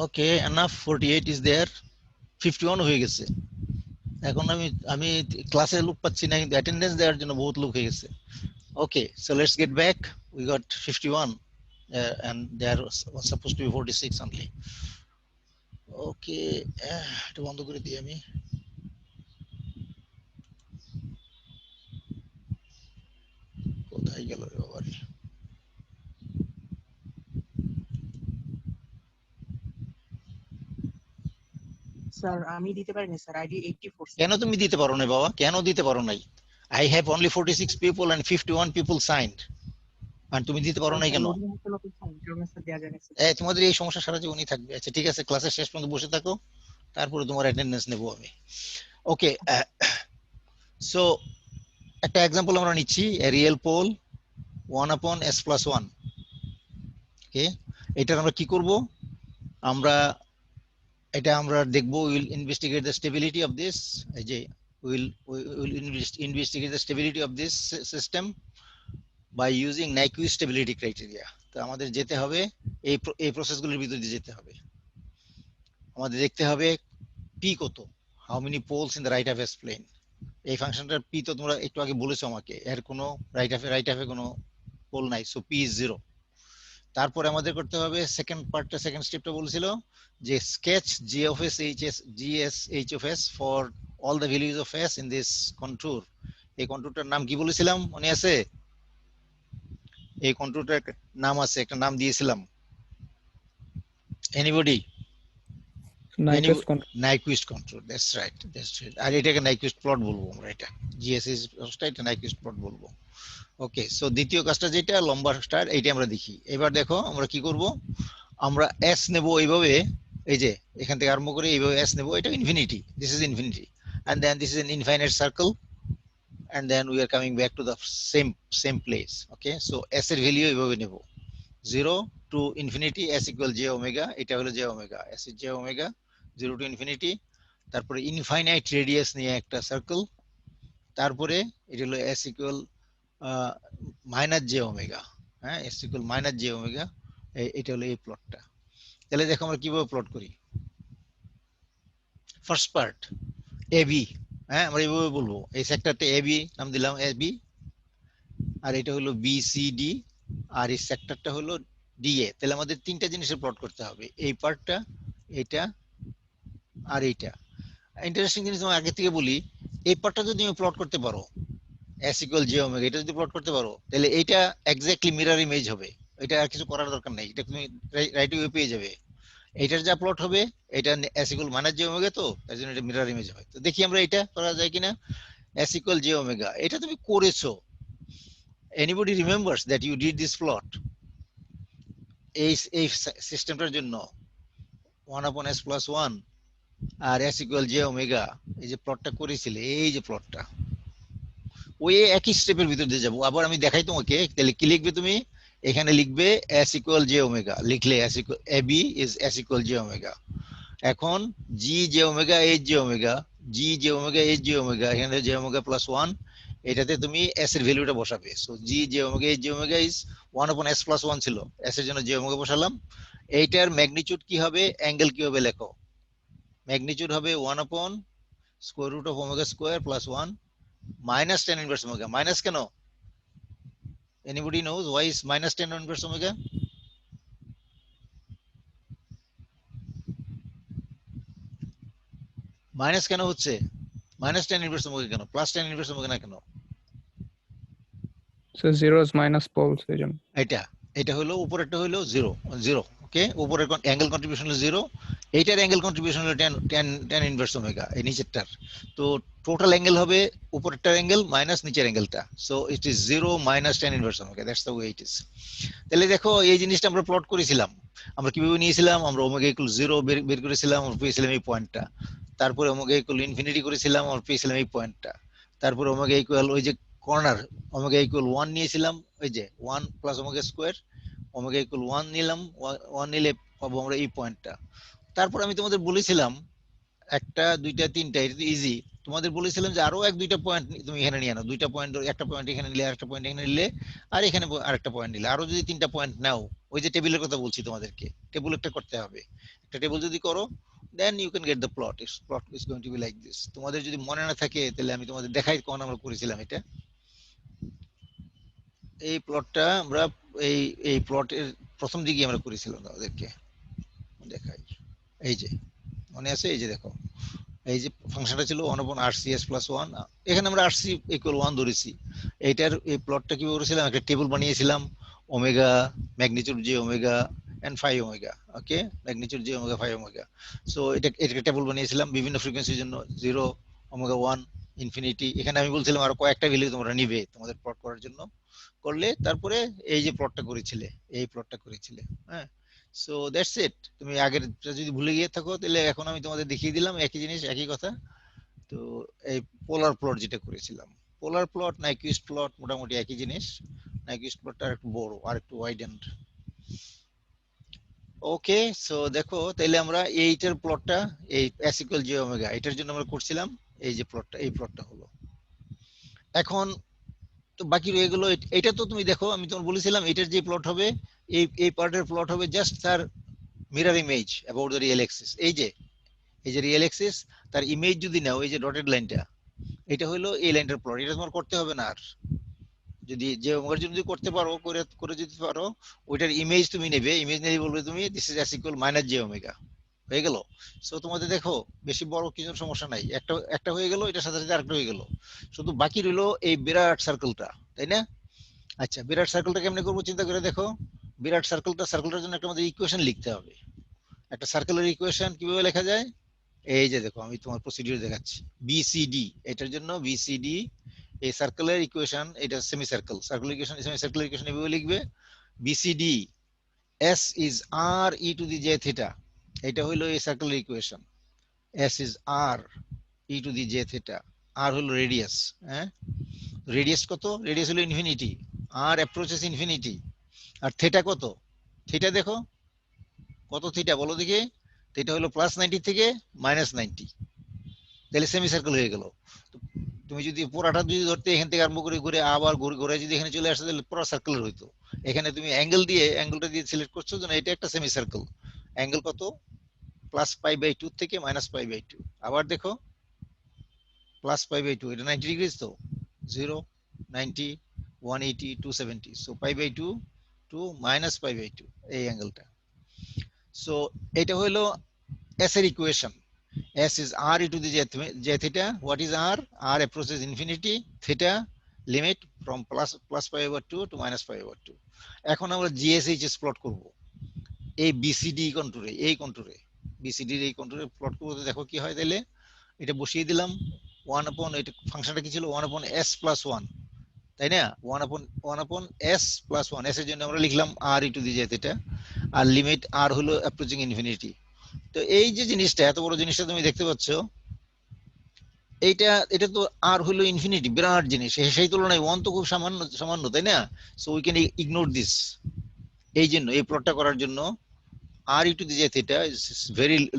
Okay, enough. 48 is there. 51 হয়ে গেছে। এখন আমি ক্লাসে লোক পাচ্ছি না, কিন্তু অ্যাটেন্ডেন্স দেওয়ার জন্য বহুত লোক হয়ে গেছে। Okay, so let's get back. We got 51 and there was supposed to be 46 only. Okay, এটা বন্ধ করে দিই আমি। কোথায় গেল রে বাবা? স্যার আমি দিতে পারিনি স্যার, আইডি 84। কেন তুমি দিতে পারো না বাবা? কেন দিতে পারো নাই? I have only 46 people and 51 people signed. আর তুমি দিতে পারো নাই কেন? তোমাদের এই সমস্যা সারা জীবনই থাকবে। আচ্ছা ঠিক আছে, ক্লাসের শেষ পর্যন্ত বসে থাকো, তারপরে তোমার অ্যাটেন্ডেন্স নেবো আমি। ওকে, সো একটা এক্সাম্পল আমরা নিচ্ছি, রিয়েল পোল 1/s+1। ওকে, এটার আমরা কি করব? আমরা দেখবো, will investigate the stability of this, এই যে will investigate the stability of this system by using Nyquist stability criteria. তো আমাদের যেতে হবে এই প্রসেসগুলোর ভিতর দিয়ে যেতে হবে। আমাদের দেখতে হবে পি কত, how many poles in the right half S plane. এই ফাংশনটার পি তো তোমরা একটু আগে বলেছো আমাকে, এর কোনো রাইট হাফে কোনো পোল নাই, সো পি ইজ 0। তারপরে আমাদের করতে হবে সেকেন্ড স্টেপটা বলেছিল যে sketch G of S H of S for all the values of S in this contour. এই কন্ট্যুরটার নাম কি বলেছিলাম মনে আছে? এই কন্ট্যুরটার নাম আছে, একটা নাম দিয়েছিলাম, anybody? Nyquist control, that's right. আর এটাকে নাইকুইস্ট প্লট বলবো আমরা, এটা জিএসএস এটা নাইকুইস্ট প্লট বলবো। ওকে, সো দ্বিতীয় কাজটা যেটা লম্বা স্টার, এইটা আমরা দেখি। এবার দেখো আমরা কি করব, আমরা এস নেব এইভাবে, এই যে এখান থেকে আরম্ভ করে এইভাবে এস নেব, এটা infinity, this is infinity, and then this is an infinite circle, and then we are coming back to the same place. Okay, so s এর ভ্যালু এইভাবে নেব, 0 to infinity s equal j omega, এটা হলো j omega, s is j omega, 0 to infinity, তারপরে ইনফাইনাইট রেডিয়াস নিয়ে একটা সার্কেল, তারপরে এটা হলো s equal minus j omega, হ্যাঁ, s equal minus j omega, এটা হলো এই প্লটটা। তাহলে দেখো আমরা কিভাবে প্লট করি। ফার্স্ট পার্ট ab, হ্যাঁ আমরা এইভাবে বলবো, এই সেক্টরটা ab নাম দিলাম ab, আর এটা হলো bcd, আর এই সেক্টরটা হলো ডিএ। তাহলে আমাদের তিনটা জিনিসের প্লট করতে হবে, এই পার্টটা, এটা আর এইটা। ইন্টারেস্টিং জিনিস আমি আগে থেকে বলি, এই পার্টটা যদি তুমি প্লট করতে পারো s equal j omega, এটা যদি প্লট করতে পারো, তাহলে এইটা এক্স্যাক্টলি মিরর ইমেজ হবে, এটা আর কিছু করার দরকার নেই, এটা তুমি রাইট ওয়ে পেয়ে যাবে। এইটার যা প্লট হবে, এটা s equal minus j omega, তো তার জন্য এটা মিরর ইমেজ হয়। তো দেখি আমরা এটা করা যায় কিনা। s equal j omega, এটা তুমি করেছো, Anybody remembers that you did this plot? এই সিস্টেমটার জন্য 1 upon s plus 1 আর s equal j omega এই যে প্লটটা করেছিলে, এই যে প্লটটা, ওই একই স্টেপের ভিতর দিয়ে যাবো। আবার আমি দেখাই তোমাকে, তাহলে কি লিখবে তুমি? এখানে লিখবে s equal j omega, লিখলে s equal ab is s equal j omega। এখন g j omega h j omega, g j omega h j omega, এখানে j omega plus 1, এটাতে তুমি s এর ভ্যালুটা বসাবে। So g j omega h j omega is 1 upon s plus 1 ছিল, s এর জন্য j omega বসালাম। এইটার ম্যাগনিটিউড কি হবে, অ্যাঙ্গেল কি হবে লেখো। ম্যাগনিটিউড হবে 1 upon square root of omega square plus 1 minus tan inverse omega। Minus কেন? Anybody knows why is minus tan inverse omega? Minus কেন হচ্ছে? মাইনাস tan inverse omega কেন, প্লাস tan inverse omega না কেন? So zeros minus poles এই জন্য। এটা হলো উপরেরটা হলো জিরো, ওকে, উপরের অ্যাঙ্গেল কন্ট্রিবিউশন হলো 0, এইটার অ্যাঙ্গেল কন্ট্রিবিউশন হলো tan ইনভার্স ওমেগা, এই নিচেরটার। তো টোটাল অ্যাঙ্গেল হবে উপরেরটার অ্যাঙ্গেল মাইনাস নিচের অ্যাঙ্গেলটা। So it is 0 minus tan inverse omega, that's the way it is. তাহলে দেখো এই জিনিসটা আমরা প্লট করেছিলাম, আমরা কিভাবে নিয়েছিলাম, আমরা ওমেগা ইকুয়াল 0 বের করেছিলাম, আমরা পেয়েছিলাম এই পয়েন্টটা। তারপরে ওমেগা ইকুয়াল ইনফিনিটি করেছিলাম, আমরা পেয়েছিলাম এই পয়েন্টটা। তারপরে ওমেগা ইকুয়াল ওই যে কর্নার ওমেগা ইকুয়াল 1 নিয়েছিলাম, ওই যে 1 plus omega square, omega equal 1 নিলাম, 1 নিলে পাবো আমরা এই পয়েন্টটা। তারপর আমি তোমাদের বলেছিলাম একটা দুইটা তিনটা, এটা তো ইজি। তোমাদের বলেছিলাম যে আরো এক দুইটা পয়েন্ট তুমি এখানে নিয়ে আনো, দুইটা পয়েন্ট, একটা পয়েন্ট এখানে নিলে, আরেকটা পয়েন্ট এখানে নিলে, আর এখানে আরেকটা পয়েন্ট নিলে, আরো যদি তিনটা পয়েন্ট নাও, ওই যে টেবিলের কথা বলছি তোমাদেরকে, টেবিল একটা করতে হবে। একটা টেবিল যদি করো, then you can get the plot. Plot is going to be like this. তোমাদের যদি মনে না থাকে তাহলে আমি তোমাদের দেখাই কখন আমরা করেছিলাম এটা। এই প্লটটা আমরা এই প্লটের প্রথম দিকে আমরা করেছিলাম, ওদেরকে দেখাই। এই যে মনে আছে, এই যে দেখো, এই যে ফাংশনটা ছিল 1 upon RCS plus 1, এখানে আমরা RC equal 1 ধরেছি। এইটার এই প্লটটা কি করেছিলাম, একটা টেবিল বানিয়েছিলাম, omega magnitude j omega and phi omega, okay, magnitude j omega phi omega. So এটা টেবিল বানিয়েছিলাম বিভিন্ন ফ্রিকোয়েন্সির জন্য, 0 ওমেগা 1 ইনফিনিটি। এখানে আমি বলছিলাম আরো কয়েকটা ভ্যালু তোমরা নিবে তোমাদের প্লট করার জন্য, করলে তারপরে এই যে প্লটটা করেছিলে, এই প্লটটা করেছিলে, হ্যাঁ। So that's it. তুমি আগের যদি ভুলে গিয়ে থাকো তাহলে এখন আমি তোমাদের দেখিয়ে দিলাম একই জিনিস, একই কথা। তো এই পোলার প্লট যেটা করেছিলাম, পোলার প্লট নাইকুইস্ট প্লট মোটামুটি একই জিনিস। নাইকুইস্ট প্লটটা একটু বড় আর একটু ওয়াইডেন্ড। ওকে, সো দেখো তাহলে আমরা এইটার প্লটটা, এই s equal j ওমেগা, এটার জন্য আমরা করছিলাম এই যে প্লটটা, এই প্লটটা হলো। এখন তো বাকি রয়ে গেল এটা। তো তুমি দেখো আমি তোমার বলেছিলাম এটার যে প্লট হবে, এই পার্টের প্লট হবে জাস্ট তার mirror image about the real Axis. এই যে রিয়েল অ্যাক্সিস, তার ইমেজ যদি নাও, এই যে ডটেড লাইনটা, এটা হলো এই লাইনটার প্লট। এটা তোমার করতে হবে না আর, যদি যে ওমেগার জন্য যদি করতে পারো, করে যদি পারো, ওইটার ইমেজ তুমি নেবে, ইমেজ নিয়ে বলবে তুমি this is s equal minus j omega, হয়ে গেল। সো তোমাদের দেখো বেশি বড় কিছু সমস্যা নাই, একটা হয়ে গেল, এটার সাথে সাথে আরেকটা হয়ে গেল। শুধু বাকি রইলো এই বিরাট সার্কেলটা, তাই না? আচ্ছা, বিরাট সার্কেলটা কেমনে করবো চিন্তা করে দেখো। বিরাট সার্কেলটার জন্য একটা আমাদের ইকুয়েশন লিখতে হবে। একটা সার্কেলের ইকুয়েশন কিভাবে লেখা যায়, এই যে দেখো আমি তোমার প্রসিডিউর দেখাচ্ছি। বিসিডি, এটার জন্য বিসিডি, এই সার্কেলের ইকুয়েশন, এটা সেমি সার্কেল, সার্কেলের ইকুয়েশন, সেমি সার্কেলের ইকুয়েশন এভাবে লিখবে। BCD s is r e to the j theta, এটা হলো এই সার্কেলের equation. s is r e to the j theta, r হলো রেডিয়াস, হ্যাঁ, রেডিয়াস কত, রেডিয়াস হলো ইনফিনিটি, r অ্যাপ্রোচেস ইনফিনিটি। আর থিটা কত, থিটা দেখো কত, থিটা বলো দেখি। থিটা হলো +90 থেকে -90, তাহলে সেমি সার্কেল হয়ে গেল। তুমি যদি পুরাটা যদি ধরতে এখান থেকে আরম্ভ করে ঘুরে আবার ঘুরে যদি এখানে চলে আসতে, তাহলে পুরো সার্কেলের হইতো। এখানে তুমি অ্যাঙ্গেলটা দিয়ে সিলেক্ট করছো, যেন এটা একটা সেমি সার্কেল। অ্যাঙ্গেল কত, +π/2 থেকে -π/2। আবার দেখো +π/2, এটা 90 ডিগ্রি তো, 0 90 180 270, সো π/2 টু -π/2 এই অ্যাঙ্গেলটা। সো এটা হলো s এর equation. s is r e to the j theta. What is r? R approaches infinity, theta limit from +π/2 to -π/2. এখন আমরা GSHS প্লট করব এই BCD কন্টুরে, এই কন্টুরে, BCD এর এই কন্টুরে প্লট করব। দেখো কি হয়, তাহলে এটা বসিয়ে দিলাম 1 upon, এটা ফাংশনটা কি ছিল, 1 upon s plus 1, তাই না? 1/s প্লাস 1, s এর জন্য আমরা লিখলাম r e to the j theta, আর লিমিট r হলো অ্যাপ্রোচিং ইনফিনিটি। তো এই যে জিনিসটা, এত বড় জিনিসটা তুমি দেখতে পাচ্ছ, এটা তো আর হলো ইনফিনিটি, বিরাট জিনিস, সেই তুলনায় 1 তো খুব সামান্য সামান্য, তাই না? So we can ignore this. এই জন্য এই প্লটটা করার জন্য r e to the j theta is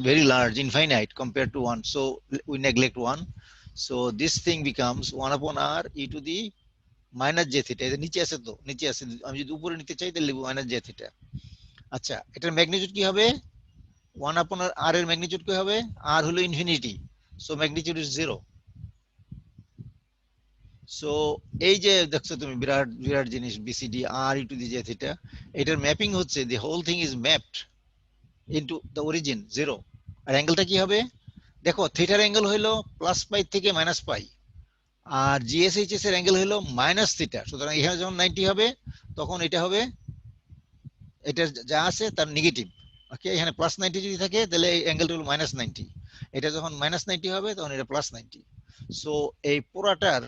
very large, infinite compared to 1, so we neglect 1. So this thing becomes 1 upon r e to the minus j theta. এটা নিচে আছে, তো নিচে আছে, আমি যদি উপরে নিতে চাই তাহলে লিখব minus j theta। আচ্ছা, এটার ম্যাগনিটিউড কি হবে? 1 upon r এর ম্যাগনিটিউড কি হবে? r হলো infinity, so magnitude is 0। So এই যে দেখছো তুমি, বিরাট বিরাট জিনিস BCD r e to the j theta, এটার ম্যাপিং হচ্ছে, the whole thing is mapped into the origin 0। আর অ্যাঙ্গেলটা কি হবে? দেখো, থিটার অ্যাঙ্গেল হলো প্লাস পাই থেকে মাইনাস পাই, আর জিএসএইচএস এর অ্যাঙ্গেল হলো মাইনাস থিটা। সুতরাং এখানে যখন 90 হবে, তখন এটা হবে, এটা যা আছে তার নেগেটিভ। ওকে, এখানে প্লাস 90 যদি থাকে তাহলে এই অ্যাঙ্গেলটা হলো মাইনাস 90, এটা যখন মাইনাস 90 হবে তখন এটা প্লাস 90। সো এই পুরাটার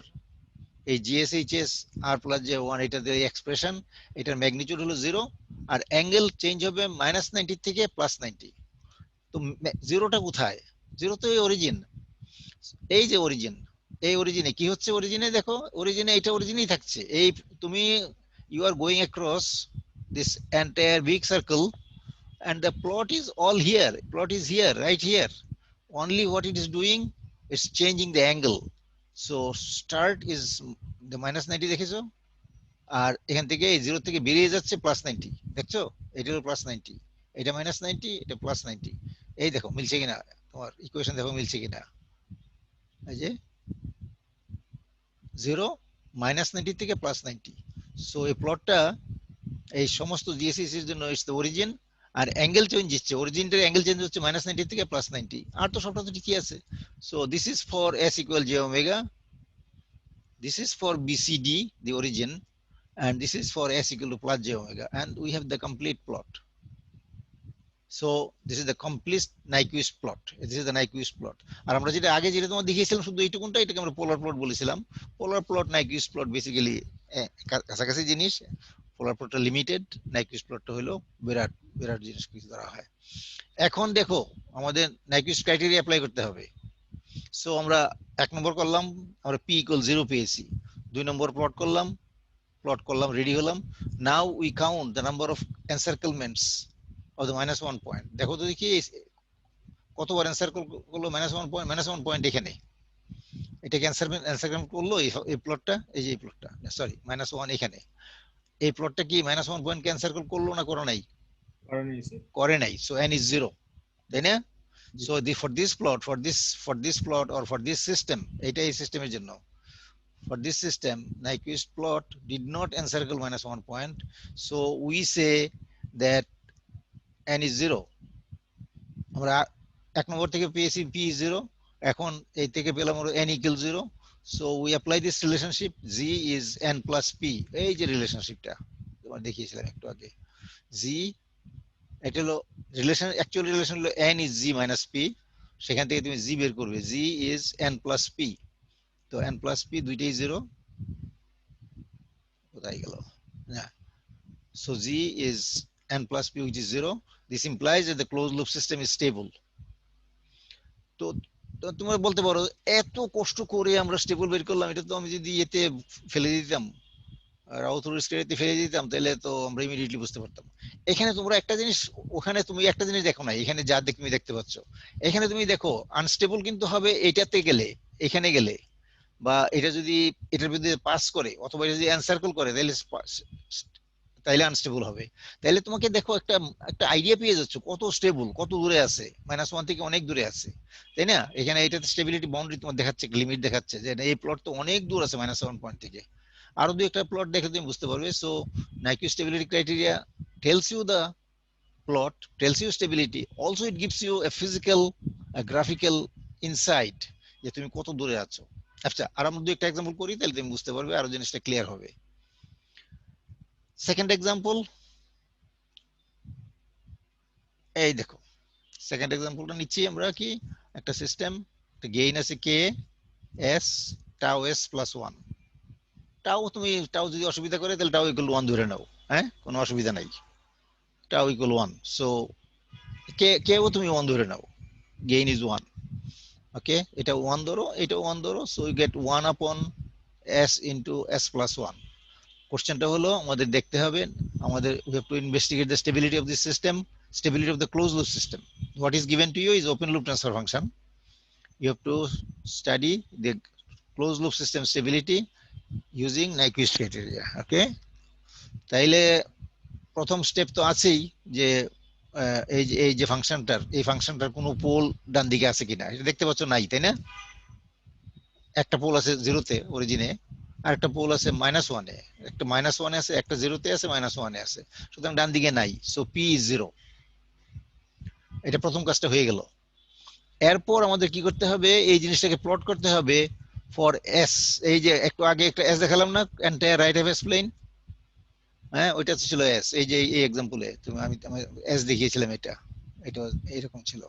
এই জিএসএইচএস আর প্লাস জে 1, এটা যে এক্সপ্রেশন, এটার ম্যাগনিটিউড হলো 0, আর অ্যাঙ্গেল চেঞ্জ হবে মাইনাস 90 থেকে প্লাস 90। তো জিরোটা কোথায়? জিরো তো এই অরিজিন, এই যে অরিজিন, এই অরিজিনে কি হচ্ছে? অরিজিনে দেখো, অরিজিনে এটা অরিজিনেই থাকছে। এই তুমি, you are going across this entire big circle, and the plot is all here, plot is here, right here. Only what it is doing is changing the angle. So start is the minus 90 দেখেছো, আর এখান থেকে এই 0 থেকে বেরিয়ে যাচ্ছে প্লাস 90, দেখছো? এটা হলো প্লাস 90, এটা মাইনাস 90, এটা প্লাস 90। এই দেখো মিলছে কিনা, তোমার ইকুয়েশন দেখো মিলছে কিনা। এই যে 0 মাইনাস 90 থেকে প্লাস 90। সো এই প্লটটা এই সমস্ত জিএসএস এর জন্য ইটস দ্য অরিজিন, আর অ্যাঙ্গেল চেঞ্জ হচ্ছে, অরিজিনটার অ্যাঙ্গেল চেঞ্জ হচ্ছে মাইনাস 90 থেকে প্লাস 90, আর তো সবটা তো ঠিকই আছে। So this is for S equal J omega, this is for BCD the origin, and this is for s equal to plus j omega, and we have the complete plot. So this is the complete Nyquist plot, this is the Nyquist plot। আর আমরা যেটা আগে যেটা তোমার দেখিয়েছিলাম শুধু এইটুকুনটা, এটাকে আমরা পোলার প্লট বলেছিলাম। পোলার প্লট Nyquist প্লট বেসিক্যালি কাছাকাছি জিনিস। পোলার প্লটটা লিমিটেড, Nyquist প্লটটা হলো বিরাট বিরাট জিনিস কিছু ধরা হয়। এখন দেখো, আমাদের Nyquist ক্রাইটেরিয়া অ্যাপ্লাই করতে হবে। সো আমরা 1 নম্বর করলাম, আমরা p equal 0 পেয়েছি। 2 নম্বর প্লট করলাম, রেডি হলাম। Now we count the number of encirclements of the -1 point. দেখো তো দেখি কতবার এনসার্কেল করলো -1 পয়েন্ট এখানে। এটাকে এনসার্কেলমেন্ট করলো এই প্লটটা, এই যে এই প্লটটা, সরি -1 এখানে। এই প্লটটা কি -1 পয়েন্ট কে এনসার্কেল করলো না করে নাই? করে নাই। সো n is 0, তাই না? So for this plot or for this system, এটা এই সিস্টেমের জন্য, for this system Nyquist plot did not encircle -1 point, so we say that n is 0। আমরা 1 নম্বর থেকে পেয়েছি p is 0, এখন এই থেকে পেলাম আমরা n equals 0, so we apply this relationship, z is n plus p। এই যে রিলেশনশিপটা তোমার দেখিয়েছিলাম একটু আগে, z, এটা হলো রিলেশন, অ্যাকচুয়াল রিলেশন হলো n is z minus p, সেখান থেকে তুমি z বের করবে, z is n plus p। তো n plus p দুইটাই 0, কোথায় গেল না? So z is n plus p which is 0. This implies that the closed loop system is stable. তো তোমরা বলতে পারো, এত কষ্ট করে আমরা স্টেবল বের করলাম, এটা তো আমি যদি এতে ফেলে দিতাম, রাউথুর স্কেয়ারতে ফেলে দিতাম, তাহলে তো আমরা ইমিডিয়েটলি বুঝতে পারতাম। এখানে তোমরা একটা জিনিস, ওখানে তুমি একটা জিনিস দেখো না, এখানে যা তুমি দেখতে পাচ্ছ, এখানে তুমি দেখো আনস্টেবল কিন্তু হবে এটাতে গেলে, এখানে গেলে, বা এটা যদি এটার বিরুদ্ধে পাস করে অথবা যদি এনসার্কেল করে তাইলে আনস্টেবল হবে। তাইলে তোমাকে দেখো একটা একটা আইডিয়া পেয়ে যাচ্ছ কত স্টেবল, কত দূরে আছে, -1 থেকে অনেক দূরে আছে, তাই না? এখানে এটাতে স্টেবিলিটি বাউন্ডারি তোমার দেখাচ্ছে, লিমিট দেখাচ্ছে যে এই প্লট তো অনেক দূর আছে -1 পয়েন্ট থেকে। আরো দুই একটা প্লট দেখে তুমি বুঝতে পারবে। So Nyquist stability criteria tells you the plot, tells you stability, also it gives you a physical, a graphical insight যে তুমি কত দূরে আছো। আচ্ছা, আর আমরা দুই একটা এক্সাম্পল করি, তাহলে তুমি বুঝতে পারবে, আরো জিনিসটা ক্লিয়ার হবে। সেকেন্ড এক্সাম্পল, এই দেখো সেকেন্ড এক্সাম্পলটা নিচ্ছি আমরা, কি একটা সিস্টেম, একটা গেইন আছে K S tau S plus 1, টাও যদি অসুবিধা করে তাহলে টাও ইকুয়াল 1 ধরে নাও, হ্যাঁ, কোনো অসুবিধা নাই। টাও ইকুয়াল 1, সো কেও তুমি 1 ধরে নাও, গেইন ইজ 1। ওকে, এটা 1 ধরো, এটা 1 ধরো, সো ইউ গেট 1 আপন s ইনটু s প্লাস 1। কোশ্চেনটা হলো আমাদের দেখতে হবে, আমাদের we have to investigate the stability of this system, stability of the closed loop system. What is given to you is open loop transfer function. You have to study the closed loop system stability using Nyquist criteria. Okay, তাইলে প্রথম স্টেপ তো আছেই যে এই যে ফাংশনটার কোনো পোল ডান দিকে আছে কিনা এটা দেখতে পাচ্ছ, নাই, তাই না? একটা পোল আছে 0-তে অরিজিনে, আর একটা পোল আছে -1-এ, একটা -1-এ আছে, একটা 0-তে আছে, -1-এ আছে, সুতরাং ডান দিকে নাই, সো p is 0। এটা প্রথম কাজটা হয়ে গেল। এরপর আমাদের কি করতে হবে, এই জিনিসটাকে প্লট করতে হবে ফর s। এই যে একটু আগে একটা s দেখালাম না, entire right of s plane, হ্যাঁ, ওইটা ছিল s। এই যে এই এক্সাম্পলে আমি s দেখিয়েছিলাম, এটা এইরকম ছিল।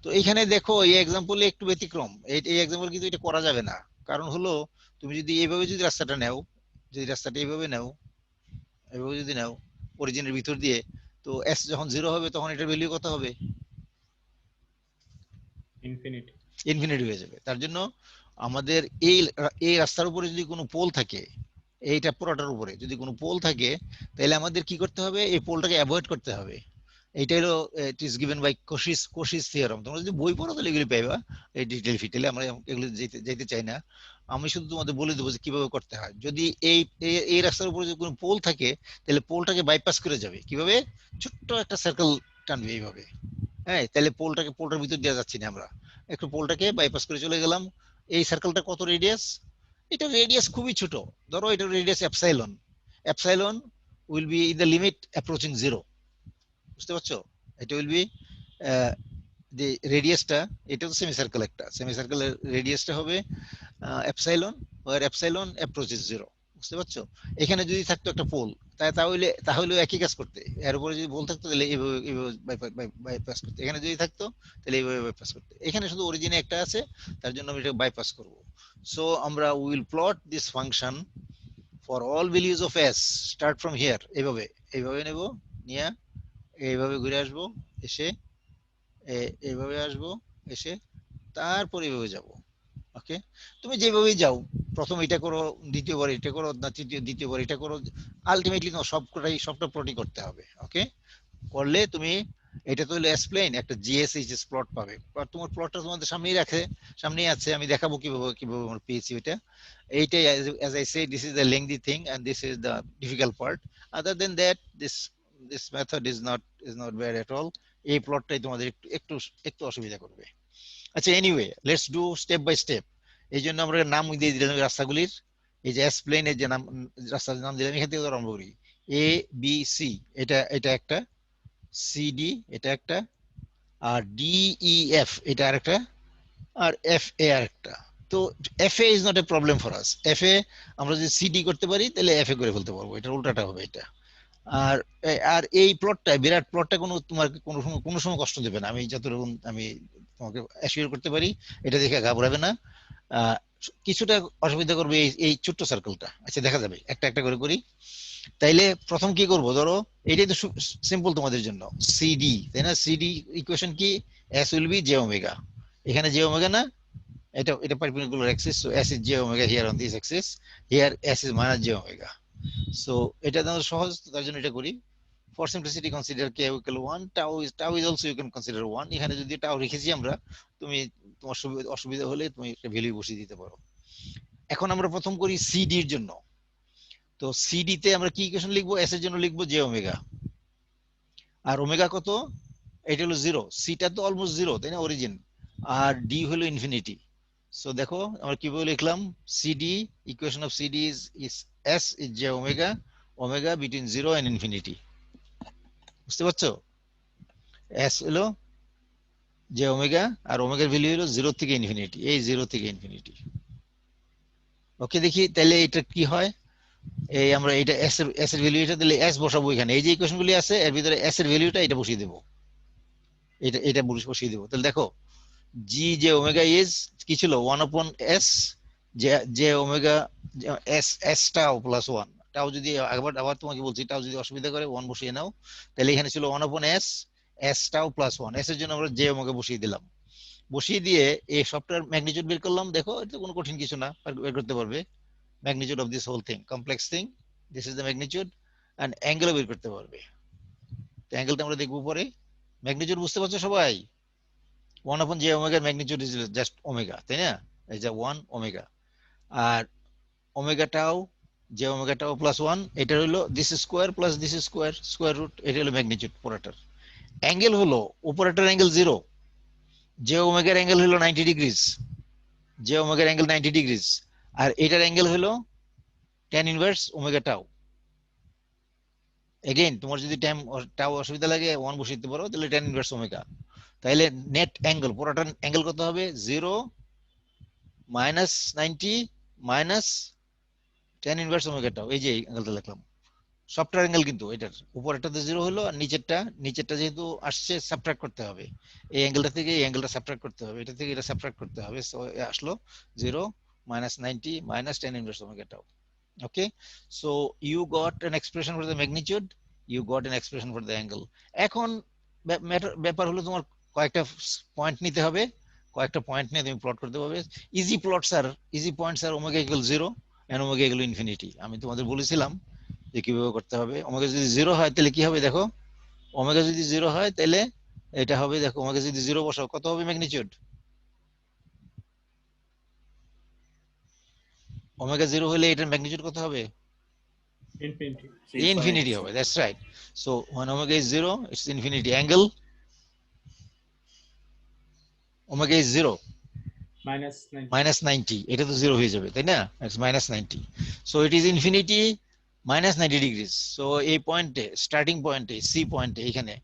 তো এখানে দেখো এই এক্সাম্পলে একটু ব্যতিক্রম, এই এক্সাম্পল কিন্তু এটা করা যাবে না। কারণ হলো তুমি যদি এইভাবে যদি রাস্তাটা নেও, যদি রাস্তাটা এইভাবে নেও, এইভাবে যদি নাও অরিজিনের ভিতর দিয়ে, তো s যখন 0 হবে তখন এটার ভ্যালু কত হবে? ইনফিনিটি হয়ে যাবে। তার জন্য আমাদের এই রাস্তার উপরে যদি কোনো পোল থাকে, এইটা পুরোটার উপরে যদি কোনো পোল থাকে, তাহলে আমাদের কি করতে হবে, এই পোলটাকে অ্যাভয়েড করতে হবে। এইটা হলো it is given by Cauchy's theorem. তোমরা যদি বই পড়ো তাহলে এগুলি পাইবা এই ফিটেলে, আমরা এগুলো যেতে চাই না। আমি শুধু তোমাদের বলে দেবো যে কিভাবে করতে হয়। যদি এই রাস্তার উপরে যদি কোনো পোল থাকে, তাহলে পোলটাকে বাইপাস করে যাবে কিভাবে, ছোট্ট একটা সার্কেল টানবে এইভাবে, হ্যাঁ, তাহলে পোলটার ভিতর দিয়ে যাচ্ছি না আমরা, একটু পোলটাকে বাইপাস করে চলে গেলাম। এই সার্কেলটা কত রেডিয়াস? এটা রেডিয়াস খুবই ছোট, ধরো এটা radius epsilon will be in the limit approaching 0। বুঝতে পারছো? এটা উইল বি যে রেডিয়াসটা, এটা তো সেমিসার্কেল, একটা সেমিসার্কেলের রেডিয়াসটা হবে এপসাইলন, ওয়ার এপসাইলন অ্যাপ্রোচেস 0। বুঝতে পারছো? এখানে যদি থাকতো একটা পোল, তাহলে একই কাজ করতে, এর উপরে যদি পোল থাকতো তাহলে এইভাবে বাইপাস করতে, এখানে যদি থাকতো তাহলে এইভাবে বাইপাস করতে। এখানে শুধু অরিজিনে একটা আছে, তার জন্য আমি এটা বাইপাস করব। সো আমরা will plot this function for all values of s start from here. এইভাবে নেব, নিয়ে এইভাবে ঘুরে আসবো, এসে এইভাবে আসবো, এসে তারপর এইভাবে যাব। ওকে, তুমি যেভাবেই যাও, প্রথম এটা করো, দ্বিতীয়বার এটা করো, না দ্বিতীয়বার এটা করো, আলটিমেটলি তোমার সবটা প্লটই করতে হবে। ওকে, করলে তুমি এটা তো হলো এস প্লেন, একটা জিএসএইচএস প্লট পাবে। তোমার প্লটটা তোমাদের সামনেই আছে, আমি দেখাবো কিভাবে আমরা পেয়েছি ওইটা। এইটাই, as I say, this is the lengthy thing and this is the difficult part. Other than that, this method is not bad at all. এই প্লটটাই তোমাদের একটু একটু অসুবিধা করবে। আচ্ছা, anyway, let's do step by step. এই জন্য আমরা নাম দিয়ে দিলাম রাস্তাগুলির, এই যে এস প্লেনের যে রাস্তার নাম দিলাম, এখান থেকে আরম্ভ করি। এ বি সি, এটা একটা, সি ডি এটা একটা, আর ডি ই এফ এটা আরেকটা, আর এফ এ আরেকটা। তো F A is not a problem for us. F এ আমরা যদি সি ডি করতে পারি তাহলে এফ এ করে ফেলতে পারবো, এটা উল্টাটা হবে এটা। আর আর এই প্লটটা, বিরাট প্লটটা তোমার কোনো সময় কষ্ট দেবে না, আমি যতটুকু আমি তোমাকে অ্যাসিওর করতে পারি। এটা দেখে ঘাবড়াবে না। কিছুটা অসুবিধা করবে এই ছোট্ট সার্কেলটা। আচ্ছা, দেখা যাবে, একটা একটা করে করি। তাইলে প্রথম কি করব, ধরো এটাই তো সিম্পল তোমাদের জন্য, সিডি, তাই না? সিডি ইকুয়েশন কি, S will be J omega. এখানে জে ওমেগা না, এটা perpendicular Axis, so S is j omega here on this Axis, here S is minus J omega. So এটা তোমাদের সহজ, তার জন্য এটা করি। For simplicity, consider k equal 1. Tau is also you can consider 1. এখানে যদি টাও রেখেছি আমরা, তুমি তোমার অসুবিধা হলে তুমি একটা ভ্যালু বসিয়ে দিতে পারো। এখন আমরা প্রথম করি সিডি এর জন্য। তো সিডি তে আমরা কি ইকুয়েশন লিখবো? এস এর জন্য লিখবো জে ওমেগা, আর ওমেগা কত? এটা হলো 0, সিটা তো অলমোস্ট 0, তাই না, অরিজিন, আর ডি হলো ইনফিনিটি। সো দেখো আমরা কিভাবে লিখলাম, CD equation of CD is S is j omega, omega between 0 and infinity. বুঝতে পারছো? এস হলো যে ওমেগা, আর ওমেগার ভ্যালু হলো 0 থেকে ইনফিনিটি, এই 0 থেকে ইনফিনিটি। ওকে, দেখি তাহলে এটা কি হয়। এই আমরা এটা এস এর ভ্যালু, এটা দিলে এস বসাবো এখানে, এই যে ইকুয়েশনগুলি আছে এর ভিতরে এস এর ভ্যালুটা এটা বসিয়ে দেব, এটা বসিয়ে দেব। তাহলে দেখো জি যে ওমেগা ইজ কি ছিল, 1/s যে ওমেগা এস টাও প্লাস 1, টাও যদি আবার তোমাকে বলছি, টাও যদি অসুবিধা করে 1 বসিয়ে নাও, তাহলে এখানে ছিল 1 upon এস টাও প্লাস 1, এস এর জন্য আমরা জে ওমেগা বসিয়ে দিলাম। বসিয়ে দিয়ে এই সবটার ম্যাগনিটিউড বের করলাম। দেখো এটা কোনো কঠিন কিছু না, বের করতে পারবে। Magnitude of this whole thing, complex thing, this is the magnitude, and অ্যাঙ্গেলও বের করতে পারবে। অ্যাঙ্গেলটা আমরা দেখবো পরে। ম্যাগনিটিউড বুঝতে পারছো সবাই? 1 upon j ওমেগার ম্যাগনিটিউড ইজ জাস্ট ওমেগা, তাই না? এই যে 1 ওমেগা, আর omega tau j omega tau plus 1, এটা হলো this square plus this square, square root, এটা হলো ম্যাগনিটিউড পুরোটার। অ্যাঙ্গেল হলো উপরেটার অ্যাঙ্গেল 0, জে ওমেগার অ্যাঙ্গেল হলো 90 ডিগ্রিজ, জে ওমেগার অ্যাঙ্গেল 90 ডিগ্রিজ, আর এটার অ্যাঙ্গেল হলো tan inverse omega tau. Again তোমার যদি টাও অসুবিধা লাগে 1 বসিয়ে দিতে পারো, তাহলে tan ইনভার্স ওমেগা। তাহলে নেট অ্যাঙ্গেল পুরোটার অ্যাঙ্গেল কত হবে? 0 minus 90 minus tan inverse omega টাও। এই যে অ্যাঙ্গেলটা লিখলাম, সবটার অ্যাঙ্গেল কিন্তু এটার উপরেরটাতে 0 হলো, আর নিচেরটা যেহেতু আসছে সাবট্রাক্ট করতে হবে, এই অ্যাঙ্গেলটা থেকে এই অ্যাঙ্গেলটা সাবট্রাক্ট করতে হবে, এটা থেকে এটা সাবট্রাক্ট করতে হবে, সো আসলো 0 minus 90 minus tan inverse omega tau. Okay, so you got an expression for the magnitude, you got an expression for the angle. এখন ব্যাপার হলো তোমার কয়েকটা পয়েন্ট নিতে হবে, কয়েকটা পয়েন্ট নিয়ে তুমি প্লট করতে পারবে। Easy points are omega equal 0 and omega equal infinity. আমি তোমাদের বলেছিলাম যে কিভাবে করতে হবে। ওমেগা যদি 0 হয় তাহলে কি হবে দেখো, ওমেগা যদি 0 হয় তাহলে এটা হবে, দেখো ওমেগা যদি 0 বসাও কত হবে ম্যাগনিটিউড? ওমেগা 0 হলে এটার ম্যাগনিটিউড কত হবে? Infinity. ইনফিনিটি হবে, that's right. So when omega is 0 it's infinity. Angle omega is 0 Minus 90. minus 90, এটা তো 0 হয়ে যাবে তাই না? it's minus 90, so it is infinity minus 90 degrees. so এই পয়েন্টে, স্টার্টিং পয়েন্টে, সি পয়েন্টে, এখানে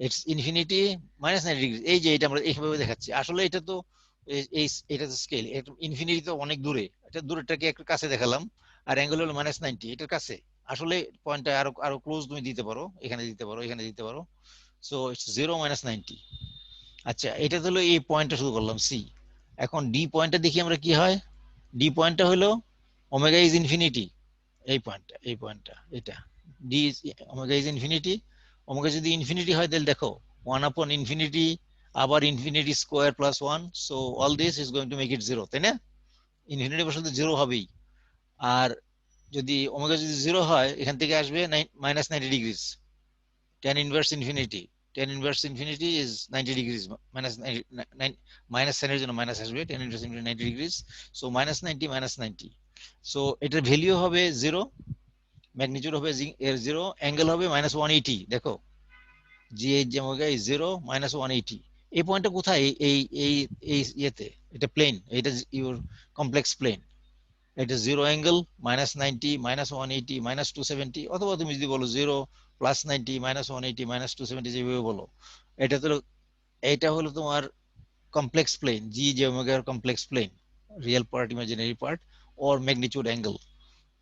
it's infinity minus 90 degrees। এই যে এটা আমরা এইভাবে দেখাচ্ছি, আসলে এটা তো এটা তো স্কেল, ইনফিনিটি তো অনেক দূরে, এটা দূরেরটাকে একটু কাছে দেখালাম, আর অ্যাঙ্গেল হলো minus 90, এটার কাছে। আসলে পয়েন্টটা আরো ক্লোজ তুমি দিতে পারো, এখানে দিতে পারো, এখানে দিতে পারো। So it's 0 minus 90। আচ্ছা, এটা হলো এই পয়েন্টটা শুরু করলাম সি। এখন ডি পয়েন্টটা দেখি আমরা কি হয়। ডি পয়েন্টটা হলো ওমেগা ইজ ইনফিনিটি, এই পয়েন্টটা এটা D omega is infinity. Omega যদি ইনফিনিটি হয় তাহলে দেখো 1 upon ইনফিনিটি, আবার infinity square plus 1, so all this is going to make it 0, তাই না? ইনফিনিটি বসাতে 0 হবেই। আর যদি ওমেগা যদি 0 হয়, এখান থেকে আসবে minus 90 degrees, tan inverse infinity, tan inverse infinity is 90 degrees, minus sin এর জন্য মাইনাস আসবে, tan inverse infinity 90 degrees, so minus 90 minus 90, so এটার ভ্যালু হবে 0, ম্যাগনিটিউড হবে এর 0, অ্যাঙ্গেল হবে minus 180। দেখো G H omega is 0 minus 180। এই পয়েন্টটা কোথায়? এই এই এই ইয়েতে, এটা প্লেন, এটা ইউর কমপ্লেক্স প্লেন, এটা 0 অ্যাঙ্গেল minus 90 minus 180 minus 270, অথবা তুমি যদি বলো 0 plus 90 minus 180 minus 270, যেভাবে বলো, এটা হলো তোমার কমপ্লেক্স প্লেন, জি জে ওমেগার complex plane, real part, imaginary part, or magnitude angle.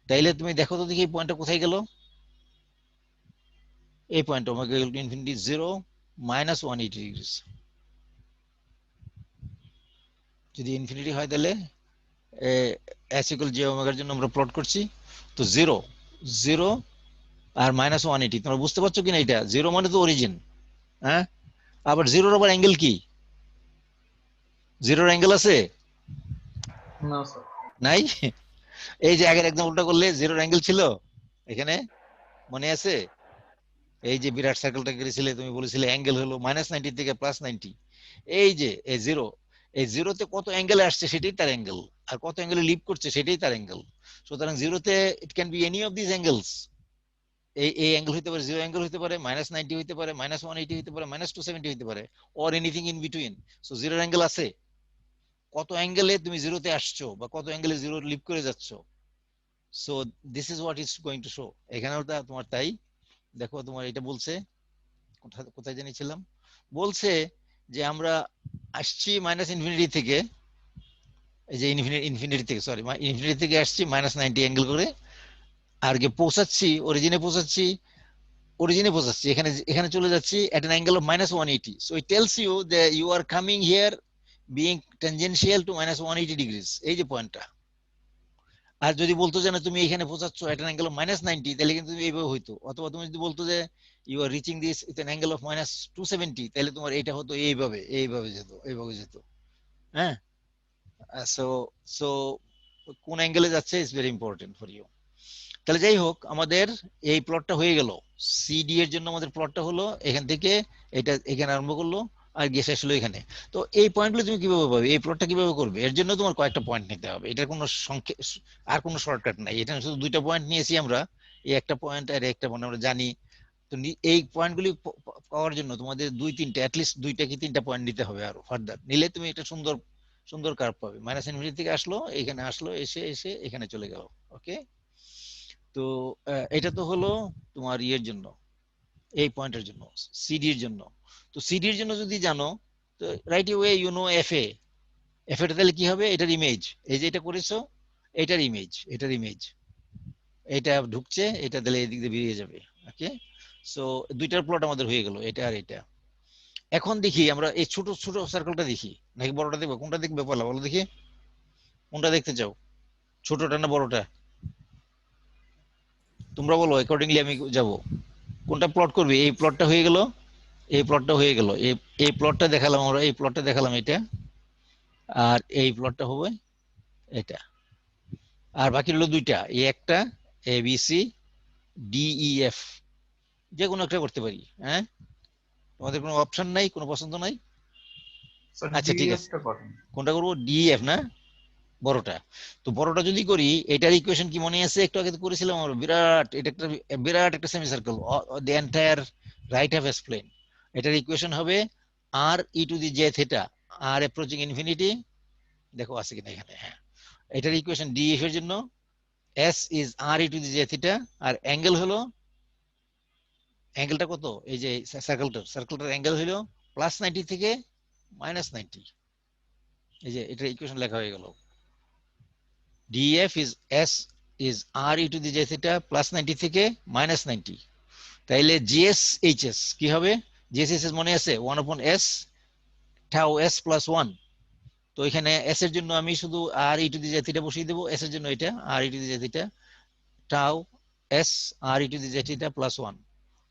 তাইলে তুমি দেখো তো দেখি এই পয়েন্টটা কোথায় গেল। এই point omega equal to infinity 0 minus 180 degrees. যদি ইনফিনিটি হয় তাহলে এস ইকুয়াল জে ওমেগার জন্য আমরা প্লট করছি, তো 0 আর মাইনাস 180। তোমরা বুঝতে পারছো কিনা? এটা 0 মানে তো অরিজিন, হ্যাঁ? আবার 0 আবার অ্যাঙ্গেল কি? 0 অ্যাঙ্গেল আছে? না স্যার। নাই? এই যে আগের এক্সাম্পলটা করলে 0 অ্যাঙ্গেল ছিল এখানে, মনে আছে? এই যে বিরাট সার্কেলটা করেছিলে, তুমি বলেছিলে অ্যাঙ্গেল হলো -90 থেকে +90। এই যে এই 0, এই 0 তে কত অ্যাঙ্গেলে আসছে সেটাই তার অ্যাঙ্গেল, আর কত অ্যাঙ্গেলে লিভ করছে সেটাই তার অ্যাঙ্গেল। সুতরাং 0 তে it can be any of this angles. এই অ্যাঙ্গেল হতে পারে, 0 অ্যাঙ্গেল হতে পারে, -90 হতে পারে, -180 হতে পারে, -270 হতে পারে, or anything in between. So 0 angle আছে। কত অ্যাঙ্গেলে তুমি 0 তে আসছো বা কত অ্যাঙ্গেলে 0 লিভ করে যাচ্ছো, so this is what is going to show. এখানেও তোমার তাই। দেখো তোমার এটা বলছে, কোথায় জানিয়েছিলাম, বলছে যে আমরা আসছি -ইনফিনিটি থেকে, এই যে ইনফিনিটি থেকে, সরি ইনফিনিটি থেকে আসছি -90 অ্যাঙ্গেল করে, আর গিয়ে পৌঁছাচ্ছি অরিজিনে পৌঁছাচ্ছি, এখানে চলে যাচ্ছি at an angle of -180. so it tells you that you are coming here being tangential to -180 degrees, এই যে পয়েন্টটা, আর যদি বলতো যে না তুমি এখানে পৌঁছাচ্ছ এট অ্যান অ্যাঙ্গেল অফ -90, তাহলে কিন্তু তুমি এইভাবে হইতো। অথবা তুমি যদি বলতো যে you are reaching this with an angle of -270, তাহলে তোমার এটা হতো এইভাবে যেত। হ্যাঁ, সো সো কোন অ্যাঙ্গেলে যাচ্ছে is very important for you. তাহলে যাই হোক, আমাদের এই প্লটটা হয়ে গেল। সিডি এর জন্য আমাদের প্লটটা হলো এখান থেকে এটা এখানে আরম্ভ করলো আর গিয়ে শেষ হলো এখানে। তো এই পয়েন্টগুলো তুমি কিভাবে পাবে, এই প্লটটা কিভাবে করবে, এর জন্য তোমার কয়েকটা পয়েন্ট নিতে হবে। এটার কোনো সংখ্যা আর কোনো শর্টকাট নাই। এটা শুধু দুইটা পয়েন্ট নিয়েছি আমরা, এই একটা পয়েন্ট আর একটা পয়েন্ট আমরা জানি। তো এই পয়েন্টগুলি পাওয়ার জন্য তোমাদের দুই তিনটা অ্যাটলিস্ট দুইটা কি তিনটা পয়েন্ট নিতে হবে আরো ফার্দার। নিলে তুমি একটা সুন্দর সুন্দর কার্ভ পাবে। মাইনাস ইনফিনিটি থেকে আসলো, এখানে আসলো, এসে এসে এখানে চলে গেল। ওকে, তো এটা তো হলো তোমার ইয়ের জন্য, এই পয়েন্টের জন্য, সিডি এর জন্য। তো সিডি এর জন্য যদি জানো, তো right way you know F এটা তাহলে কি হবে, এটার ইমেজ, এই যে এটা করেছো এটার ইমেজ, এটা ঢুকছে, এটা তাহলে এদিক দিয়ে বেরিয়ে যাবে। ওকে, সো দুইটার প্লট আমাদের হয়ে গেল, এটা আর এটা। এখন দেখি আমরা এই ছোট ছোট সার্কেলটা দেখি নাকি বড়টা দেখবো, কোনটা দেখবে বলো দেখি, কোনটা দেখতে চাও, ছোটটা না বড়টা? তোমরা বলো, অ্যাকর্ডিংলি আমি যাব। কোনটা প্লট করবে? এই প্লটটা হয়ে গেল, এই প্লটটা হয়ে গেল, এই প্লটটা দেখালাম আমরা, এই প্লটটা দেখালাম এটা, আর এই প্লটটা হবে এটা। আর বাকি হলো দুইটা, এই একটা A B C D E F, যে কোনো একটা করতে পারি। হ্যাঁ, তোমাদের কোনো অপশন নাই, কোনো পছন্দ নাই? আচ্ছা ঠিক আছে, কোনটা করবো? ডি এফ না, বড়টা। তো বড়টা যদি করি, এটার ইকুয়েশন কি মনে আছে? একটু আগে তো করেছিলাম আমরা, বিরাট, এটা একটা বিরাট একটা semi circle, the entire right half S plane. এটার ইকুয়েশন হবে r e to the j theta, r approaching infinity, দেখো আছে কিনা এখানে। হ্যাঁ, এটার ইকুয়েশন ডি এফ এর জন্য s is R e to the j theta, আর অ্যাঙ্গেল হলো, অ্যাঙ্গেলটা কত, এই যে সার্কেলটার অ্যাঙ্গেল হলো +90 থেকে -90। এই যে এটার ইকুয়েশন লেখা হয়ে গেল, df is s is r e to the j theta +90 থেকে -90। তাইলে gs hs কি হবে? gs hs মনে আছে 1/s tau s + 1। তো এখানে s এর জন্য আমি শুধু r e to the j theta বসিয়ে দেব, s এর জন্য এটা r e to the j theta tau s r e to the j theta +1।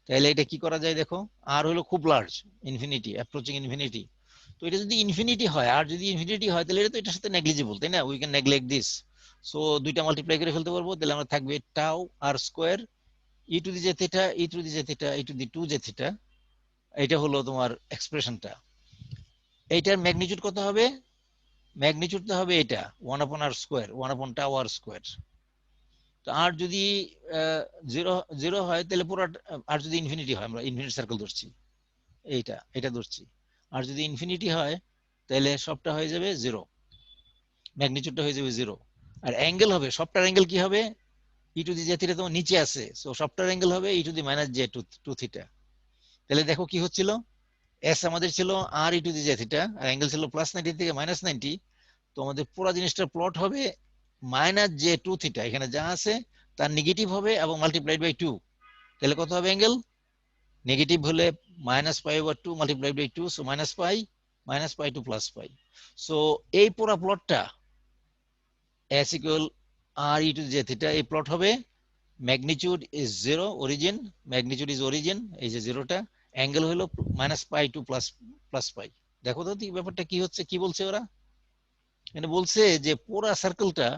তাহলে এটা কি করা যায় দেখো, আর হলো খুব লার্জ, ইনফিনিটি, অ্যাপ্রোচিং ইনফিনিটি। তো এটা যদি ইনফিনিটি হয়, আর যদি ইনফিনিটি হয়, তাহলে এটা তো এটার সাথে নেগলিজিবল, তাই না? We can neglect this. So দুইটা মাল্টিপ্লাই করে ফেলতে পারবো, তাহলে আমরা থাকবে tau R square e to the j theta e to the j theta e to the 2 j theta. এটা হলো তোমার এক্সপ্রেশনটা। এইটার ম্যাগনিটিউড কত হবে? ম্যাগনিটিউডটা হবে এটা 1/r², 1/τr²। তো আর যদি জিরো জিরো হয়, তাহলে পুরো, আর যদি ইনফিনিটি হয়, আমরা ইনফিনিটি সার্কেল ধরছি, এটা ধরছি। আর যদি ইনফিনিটি হয়, তাহলে সবটা হয়ে যাবে জিরো, ম্যাগনিটিউডটা হয়ে যাবে জিরো। আর অ্যাঙ্গেল হবে, সবটার অ্যাঙ্গেল কি হবে? ই টু দি জে থিটা তোমার নিচে আছে, সো সবটার অ্যাঙ্গেল হবে ই টু দি -j2 থিটা। তাহলে দেখো কি হচ্ছিল, এস আমাদের ছিল r e to the j theta, আর অ্যাঙ্গেল ছিল +90 থেকে -90। তো আমাদের পুরো জিনিসটার প্লট হবে -j2 থিটা, এখানে যা আছে তার নেগেটিভ হবে এবং মাল্টিপ্লাইড বাই 2। তাহলে কত হবে অ্যাঙ্গেল? নেগেটিভ হলে -π/2 multiplied by 2, so -π to +π। So এই পুরো প্লটটা s equal r e to the j theta, এই প্লট হবে magnitude is 0, origin, magnitude is origin, এই যে জিরোটা, অ্যাঙ্গেল হলো -π টু +π। দেখো তো ব্যাপারটা কি হচ্ছে, কি বলছে ওরা? মানে বলছে যে পুরো সার্কেলটা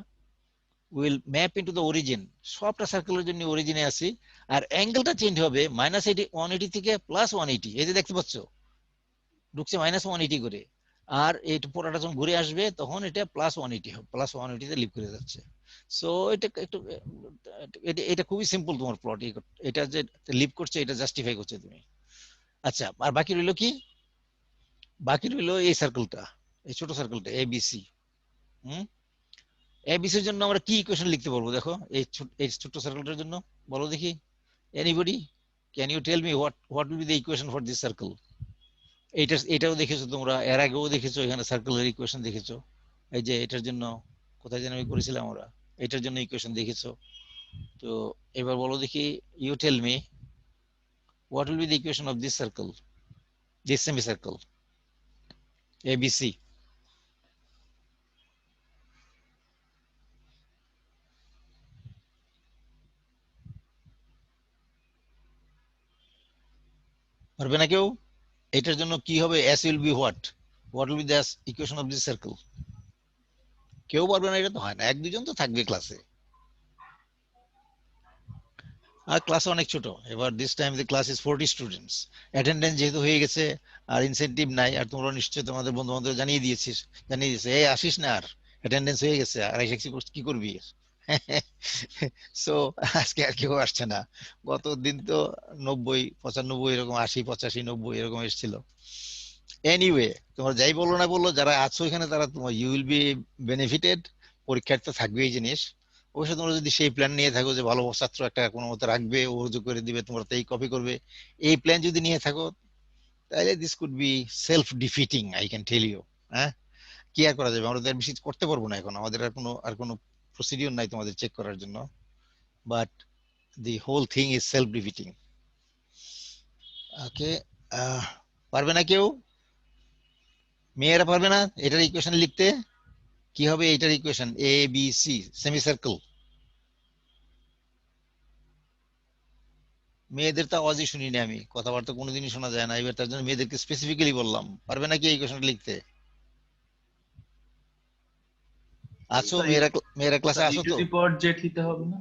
will map into the origin, সবটা সার্কেলের জন্য অরিজিনে আছে। আর অ্যাঙ্গেলটা চেঞ্জ হবে -180 থেকে +180, এই যে দেখতে পাচ্ছ ঢুকছে -180 করে। আর এই পুরোটা যখন ঘুরে আসবে, তখন এটা +180 হবে, +180 লিভ করে যাচ্ছে। সো এটা একটু, এটা খুবই সিম্পল তোমার প্লট। এটা যে লিভ করছে, এটা জাস্টিফাই করছে তুমি। আচ্ছা, আর বাকি রইল কি? বাকি রইল এই সার্কেলটা, এই ছোট সার্কেলটা এবিসি। এবিসির জন্য আমরা কি ইকুয়েশন লিখতে পারবো দেখো, এই ছোট সার্কেলটার জন্য বলো দেখি, anybody can you tell me what will be the equation for this circle? এটাও দেখেছো তোমরা, এর আগেও দেখেছো, এখানে সার্কেলের ইকুয়েশন দেখেছো। এই যে এটার জন্য কোথায় যেন আমি করেছিলাম আমরা, এটার জন্য ইকুয়েশন দেখেছো। তো এবার বলো দেখি, you tell me what will be the equation of this circle, this semicircle ABC? পারবে না কেউ? এটার জন্য কি হবে? s will be what will be the equation of this circle? কেউ পারবে না? এটা তো হয় না, এক দুজন তো থাকবে ক্লাসে, আর ক্লাস অনেক ছোট। এবার this time the class is 40 students, attendance যেহেতু হয়ে গেছে আর ইনসেনটিভ নাই, আর তোমরা নিশ্চয়ই তোমাদের বন্ধু বান্ধব জানিয়ে দিয়েছে এই আসিস না, আর অ্যাটেন্ডেন্স হয়ে গেছে, আর এসে কি করবি? সো আজকে আর কেউ আসছে না। গত দিন তো 90, 95 এরকম, 80, 85, 90 এরকম এসেছিল। এনিওয়ে, তোমরা যাই বলো না বললো, যারা আছো এখানে তারা তোমার ইউ উইল বি বেনিফিটেড। পরীক্ষার তো থাকবে এই জিনিস। অবশ্য তোমরা যদি সেই প্ল্যান নিয়ে থাকো যে ভালো ছাত্র একটা কোনো মতো রাখবে, ও রুজু করে দিবে, তোমরা তো এই কপি করবে, এই প্ল্যান যদি নিয়ে থাকো, তাহলে this could be self defeating, I can tell you. হ্যাঁ, কি আর করা যাবে, আমরা তো আর বেশি করতে পারবো না এখন, আমাদের আর কোনো প্রসিডিউর নাই তোমাদের চেক করার জন্য। But the whole thing is self defeating. Okay, পারবে না কেউ? মেয়েরা পারবে না এটার ইকুয়েশন লিখতে? কি হবে এটার ইকুয়েশন? এ বি সি সেমি সার্কেল। মেয়েদের তো আওয়াজই শুনিনি আমি, কথাবার্তা কোনোদিনই শোনা যায় না, এবার তার জন্য মেয়েদেরকে স্পেসিফিক্যালি বললাম। পারবে নাকি এই ইকুয়েশনটা লিখতে? আছো মেয়েরা? মেয়েরা ক্লাসে আছো তো? জেড নিতে হবে না?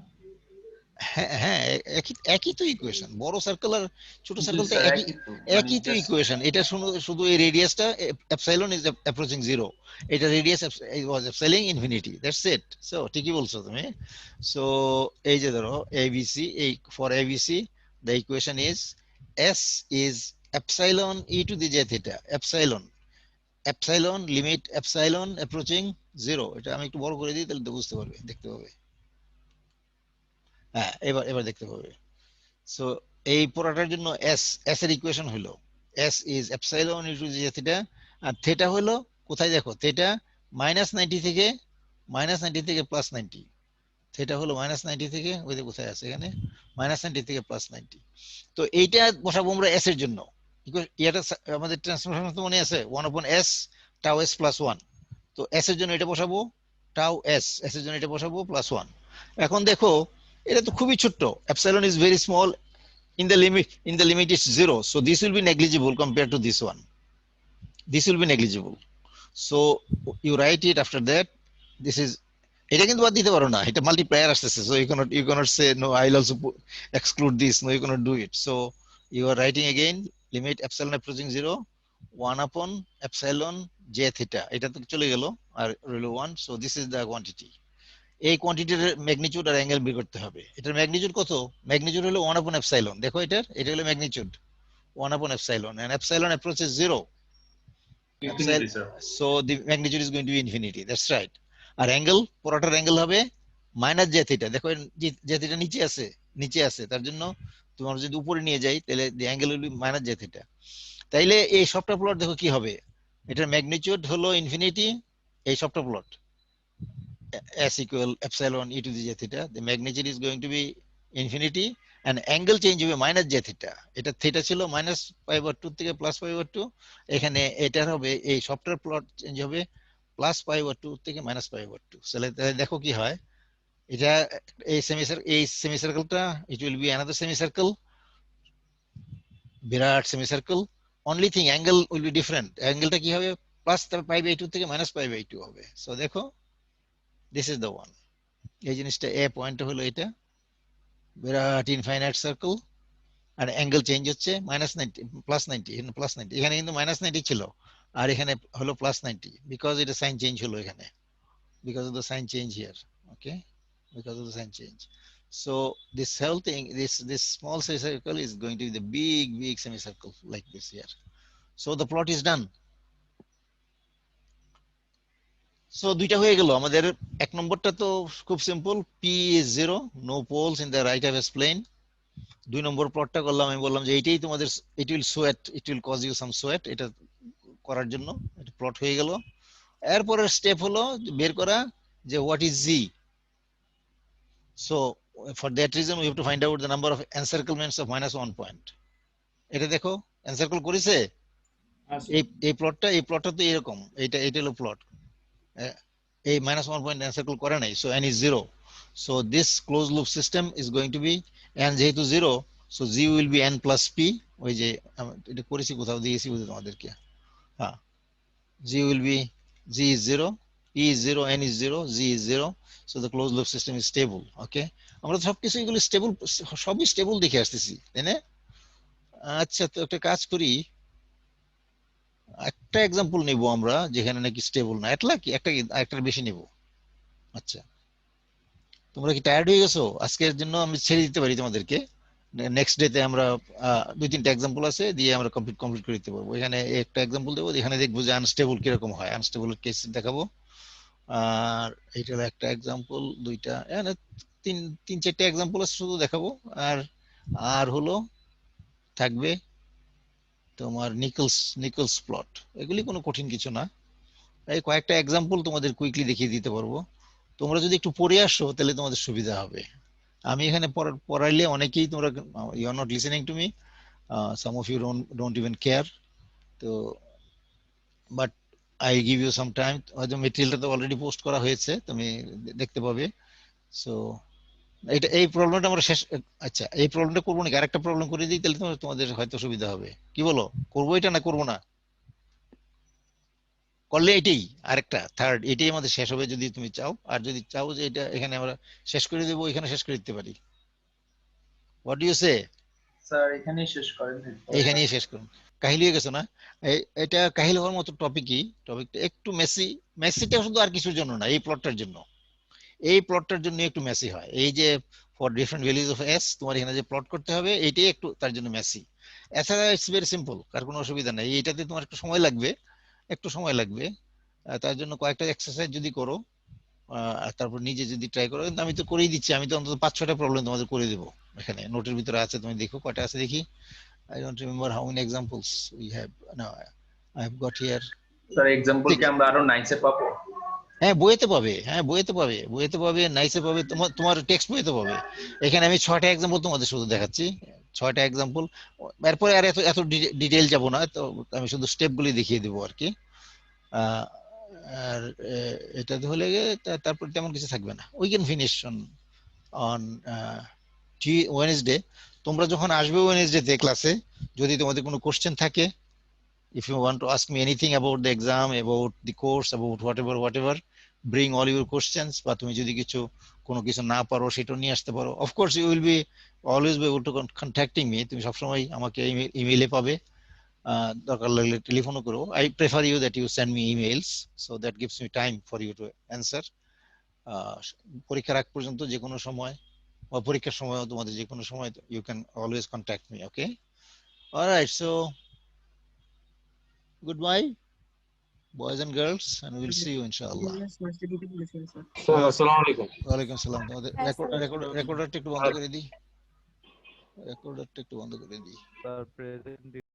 হ্যাঁ হ্যাঁ, একই একই তো ইকুয়েশন, বড় সার্কেল আর ছোট কিন্তু সার্কেল তো স্যার একই, একই তো, একই তো just ইকুয়েশন। এটা শুধু এই রেডিয়াসটা এপসাইলন ইজ অ্যাপ্রোচিং জিরো, এটা রেডিয়াস ওয়াজ অ্যাপসাইলিং ইনফিনিটি, দ্যাটস ইট। সো ঠিকই বলছো তুমি। সো এই যে ধরো এবিসি, এই for ABC the equation is S is epsilon e to the j theta, epsilon limit epsilon approaching zero. এটা আমি একটু বড় করে দিই, তাহলে তো বুঝতে পারবে, দেখতে পাবে। হ্যাঁ, এবার এবার দেখতে পাবে। সো এই পুরোটার জন্য এস এর ইকুয়েশন হলো s is epsilon into G theta, আর থিটা হলো কোথায় দেখো, থিটা -90 থেকে +90, থিটা হলো -90 থেকে, ওই যে কোথায় আছে এখানে, -90 থেকে +90। তো এইটা বসাবো আমরা এস এর জন্য। এটা আমাদের ট্রান্সফরমেশন তো মনে আছে, 1/s টাউ s + 1। তো এস এর জন্য এটা বসাবো টাউ এস, এস এর জন্য এটা বসাবো +1। এখন দেখো এটা তো খুবই ছোট্ট, epsilon is very small, in the limit is 0, so this will be negligible compared to this one, this will be negligible. So you write it after that, this is, এটা কিন্তু বাদ দিতে পারো না, এটা মাল্টিপ্লায়ার আসতেছে, so you cannot say no, I'll also exclude this, no, you cannot do it. So you are writing again limit epsilon approaching 0, 1/epsilon j theta, এটা তো চলে গেল, আর রইল 1, so this is the quantity। এই কোয়ান্টিটির ম্যাগনিটিউড আর অ্যাঙ্গেল বের করতে হবে। এটার ম্যাগনিটিউড কত? ম্যাগনিটিউড হলো 1/epsilon, দেখো এটা হলো magnitude 1/epsilon, and epsilon approaches 0, infinity sir. so the magnitude is going to be infinity, that's right। আর অ্যাঙ্গেল, পুরোটার অ্যাঙ্গেল হবে -j theta, দেখো j theta নিচে আছে, তার জন্য তোমার যদি উপরে নিয়ে যাই তাহলে the angle will be -j theta। তাইলে এই সবটা প্লট দেখো কি হবে, এটার ম্যাগনিটিউড হলো ইনফিনিটি, এই সবটা plot s equal epsilon e to the j theta, the magnitude is going to be infinity, and angle change হবে -j theta। এটা থিটা ছিল -π/2 থেকে +π/2, এখানে এটার হবে এই সফটওয়্যার প্লট চেঞ্জ হবে +π/2 থেকে -π/2। তাহলে দেখো কি হয়, এটা এই সেমি সার্কেলটা, it will be another semi circle, বিরাট semi circle. Only thing angle will be different, অ্যাঙ্গেলটা কি হবে, +π/2 থেকে -π/2 হবে। সো দেখো this is the one, এই জিনিসটা এ পয়েন্ট হলো এটা, বিরাট ইনফাইনাইট সার্কেল, আর অ্যাঙ্গেল চেঞ্জ হচ্ছে -90 +90, এখানে +90, এখানে কিন্তু -90 ছিল, আর এখানে হলো +90, বিকজ এটা সাইন চেঞ্জ হলো এখানে, because of the sign change here. Okay, because of the sign change. So this whole thing, this small semicircle is going to be the big semicircle like this here. So the plot is done. So দুইটা হয়ে গেল আমাদের। এক নম্বরটা তো খুব simple, p is 0, no poles in the right half plane। দুই নম্বর প্লটটা করলাম, আমি বললাম যে এইটাই তোমাদের, it will sweat, it will cause you some sweat, এটা করার জন্য এটা প্লট হয়ে গেল। এরপরের স্টেপ হলো বের করা যে what is z। So for that reason we have to find out the number of encirclements of -1 point। এটা দেখো এনসার্কেল করেছে এই প্লটটা তো এরকম, এটা হলো প্লট, এই -1 পয়েন্ট এনসার্কেল করে নাই, so n is 0, so this closed loop system is going to be n যেহেতু 0, so g will be n plus p, ওই যে এটা করেছি কোথাও দিয়েছি বুঝে তোমাদেরকে। হ্যাঁ, G will be G is 0, E is 0, N is 0, G is 0, so the closed loop system is stable. Okay, আমরা সবকিছু এগুলো স্টেবল, সবই স্টেবল দেখে আসতেছি, তাই না? আচ্ছা, তো একটা কাজ করি, একটা এক্সাম্পল নিব আমরা যেখানে নাকি স্টেবল না, একটা কি একটা বেশি নিব। আচ্ছা, তোমরা কি টায়ার্ড হয়ে গেছো? আজকের জন্য আমি ছেড়ে দিতে পারি তোমাদেরকে, নেক্সট ডে তে আমরা 2-3টা এক্সাম্পল আছে দিয়ে আমরা কমপ্লিট করে দিতে পারবো। এখানে একটা এক্সাম্পল দেবো, এখানে দেখবো যে আনস্টেবল কিরকম হয়, আনস্টেবল কেস দেখাবো। আর এইটা হলো একটা এক্সাম্পল, দুইটা, এখানে তিন 3-4টা এক্সাম্পল আছে শুধু দেখাবো। আর আর হলো থাকবে তোমার নিকলস প্লট। এগুলি কোনো কঠিন কিছু না, এই কয়েকটা এক্সাম্পল তোমাদের কুইকলি দেখিয়ে দিতে পারবো। তোমরা যদি একটু পড়ে আসো তাহলে তোমাদের সুবিধা হবে। আমি এখানে পড়াইলে অনেকেই তোমরা you are not listening to me, some of you don't even care. তো but I give you some time, হয়তো মেটেরিয়ালটা তো অলরেডি পোস্ট করা হয়েছে, তুমি দেখতে পাবে। সো এটা এই প্রবলেমটা আমরা শেষ, আচ্ছা এই প্রবলেমটা করবো নাকি আরেকটা প্রবলেম করে দিই, তাহলে তোমাদের হয়তো সুবিধা হবে। কি বলো, করবো এটা না করবো না? করলে এটাই আরেকটা থার্ড, এটাই আমাদের শেষ হবে যদি তুমি চাও। আর যদি চাও যে এটা এখানে আমরা শেষ করে দেবো, এখানে শেষ করে দিতে পারি। What do you say? Sir এখানেই শেষ করেন। এইখানেই শেষ করুন, কাহিল হয়ে গেছো না? এটা কাহিল হওয়ার মতো টপিকই, টপিকটা একটু মেসি। মেসিটা শুধু আর কিছুর জন্য না, এই প্লটটার জন্য, এই প্লটটার জন্য একটু মেসি হয়। এই যে for different values of S তোমার এখানে যে প্লট করতে হবে, এইটাই একটু তার জন্য মেসি। এছাড়া ইটস ভেরি সিম্পল, কার কোনো অসুবিধা নেই। এইটাতে তোমার একটু সময় লাগবে, একটু সময় লাগবে। তার জন্য কয়েকটা এক্সারসাইজ যদি করো, আর তারপর নিজে যদি ট্রাই করো, কিন্তু আমি তো করেই দিচ্ছি, আমি তো অন্তত 5-6টা প্রবলেম তোমাদের করে দেবো। এখানে নোটের ভিতরে আছে, তুমি দেখো কয়টা আছে দেখি। I don't remember how many examples we have. No, I have got here. Sir example কি আমরা আরো নাইসে পাবো? হ্যাঁ বইতে পাবে, হ্যাঁ বইতে পাবে, বইতে পাবে, নাইসে পাবে, তোমার তোমার টেক্সট বইতে পাবে। এখানে আমি 6টা এক্সাম্পল তোমাদের শুধু দেখাচ্ছি, 6টা এক্সাম্পল। এরপরে আর এত ডিটেইল যাব না, তো আমি শুধু স্টেপগুলি দেখিয়ে দেবো আর কি। আর এটাতে হলে তারপর তেমন কিছু থাকবে না। We can finish on Wednesday. তোমরা যখন আসবে ওয়েডনেসডে তে ক্লাসে, যদি তোমাদের কোনো কোশ্চেন থাকে, if you want to ask me anything about the exam, about the course, about whatever, bring all your questions. বা তুমি যদি কোনো কিছু না পারো সেটা নিয়ে আসতে পারো। of course you will be always be able to contacting me, তুমি সবসময় আমাকে ইমেইলে পাবে, দরকার লাগলে টেলিফোনও করো। I prefer you that you send me emails, so that gives me time for you to answer. পরীক্ষার আগ পর্যন্ত যে কোনো সময় বা পরীক্ষার সময় তোমাদের যে কোনো সময় you can always contact me. Okay, all right, so goodbye boys and girls, and we'll see you inshallah. Sir আসসালামু আলাইকুম। ওয়ালাইকুম সালাম। তোমাদের রেকর্ডারটা একটু বন্ধ করে দিই, রেকর্ডারটা একটু বন্ধ করে দিই। Sir present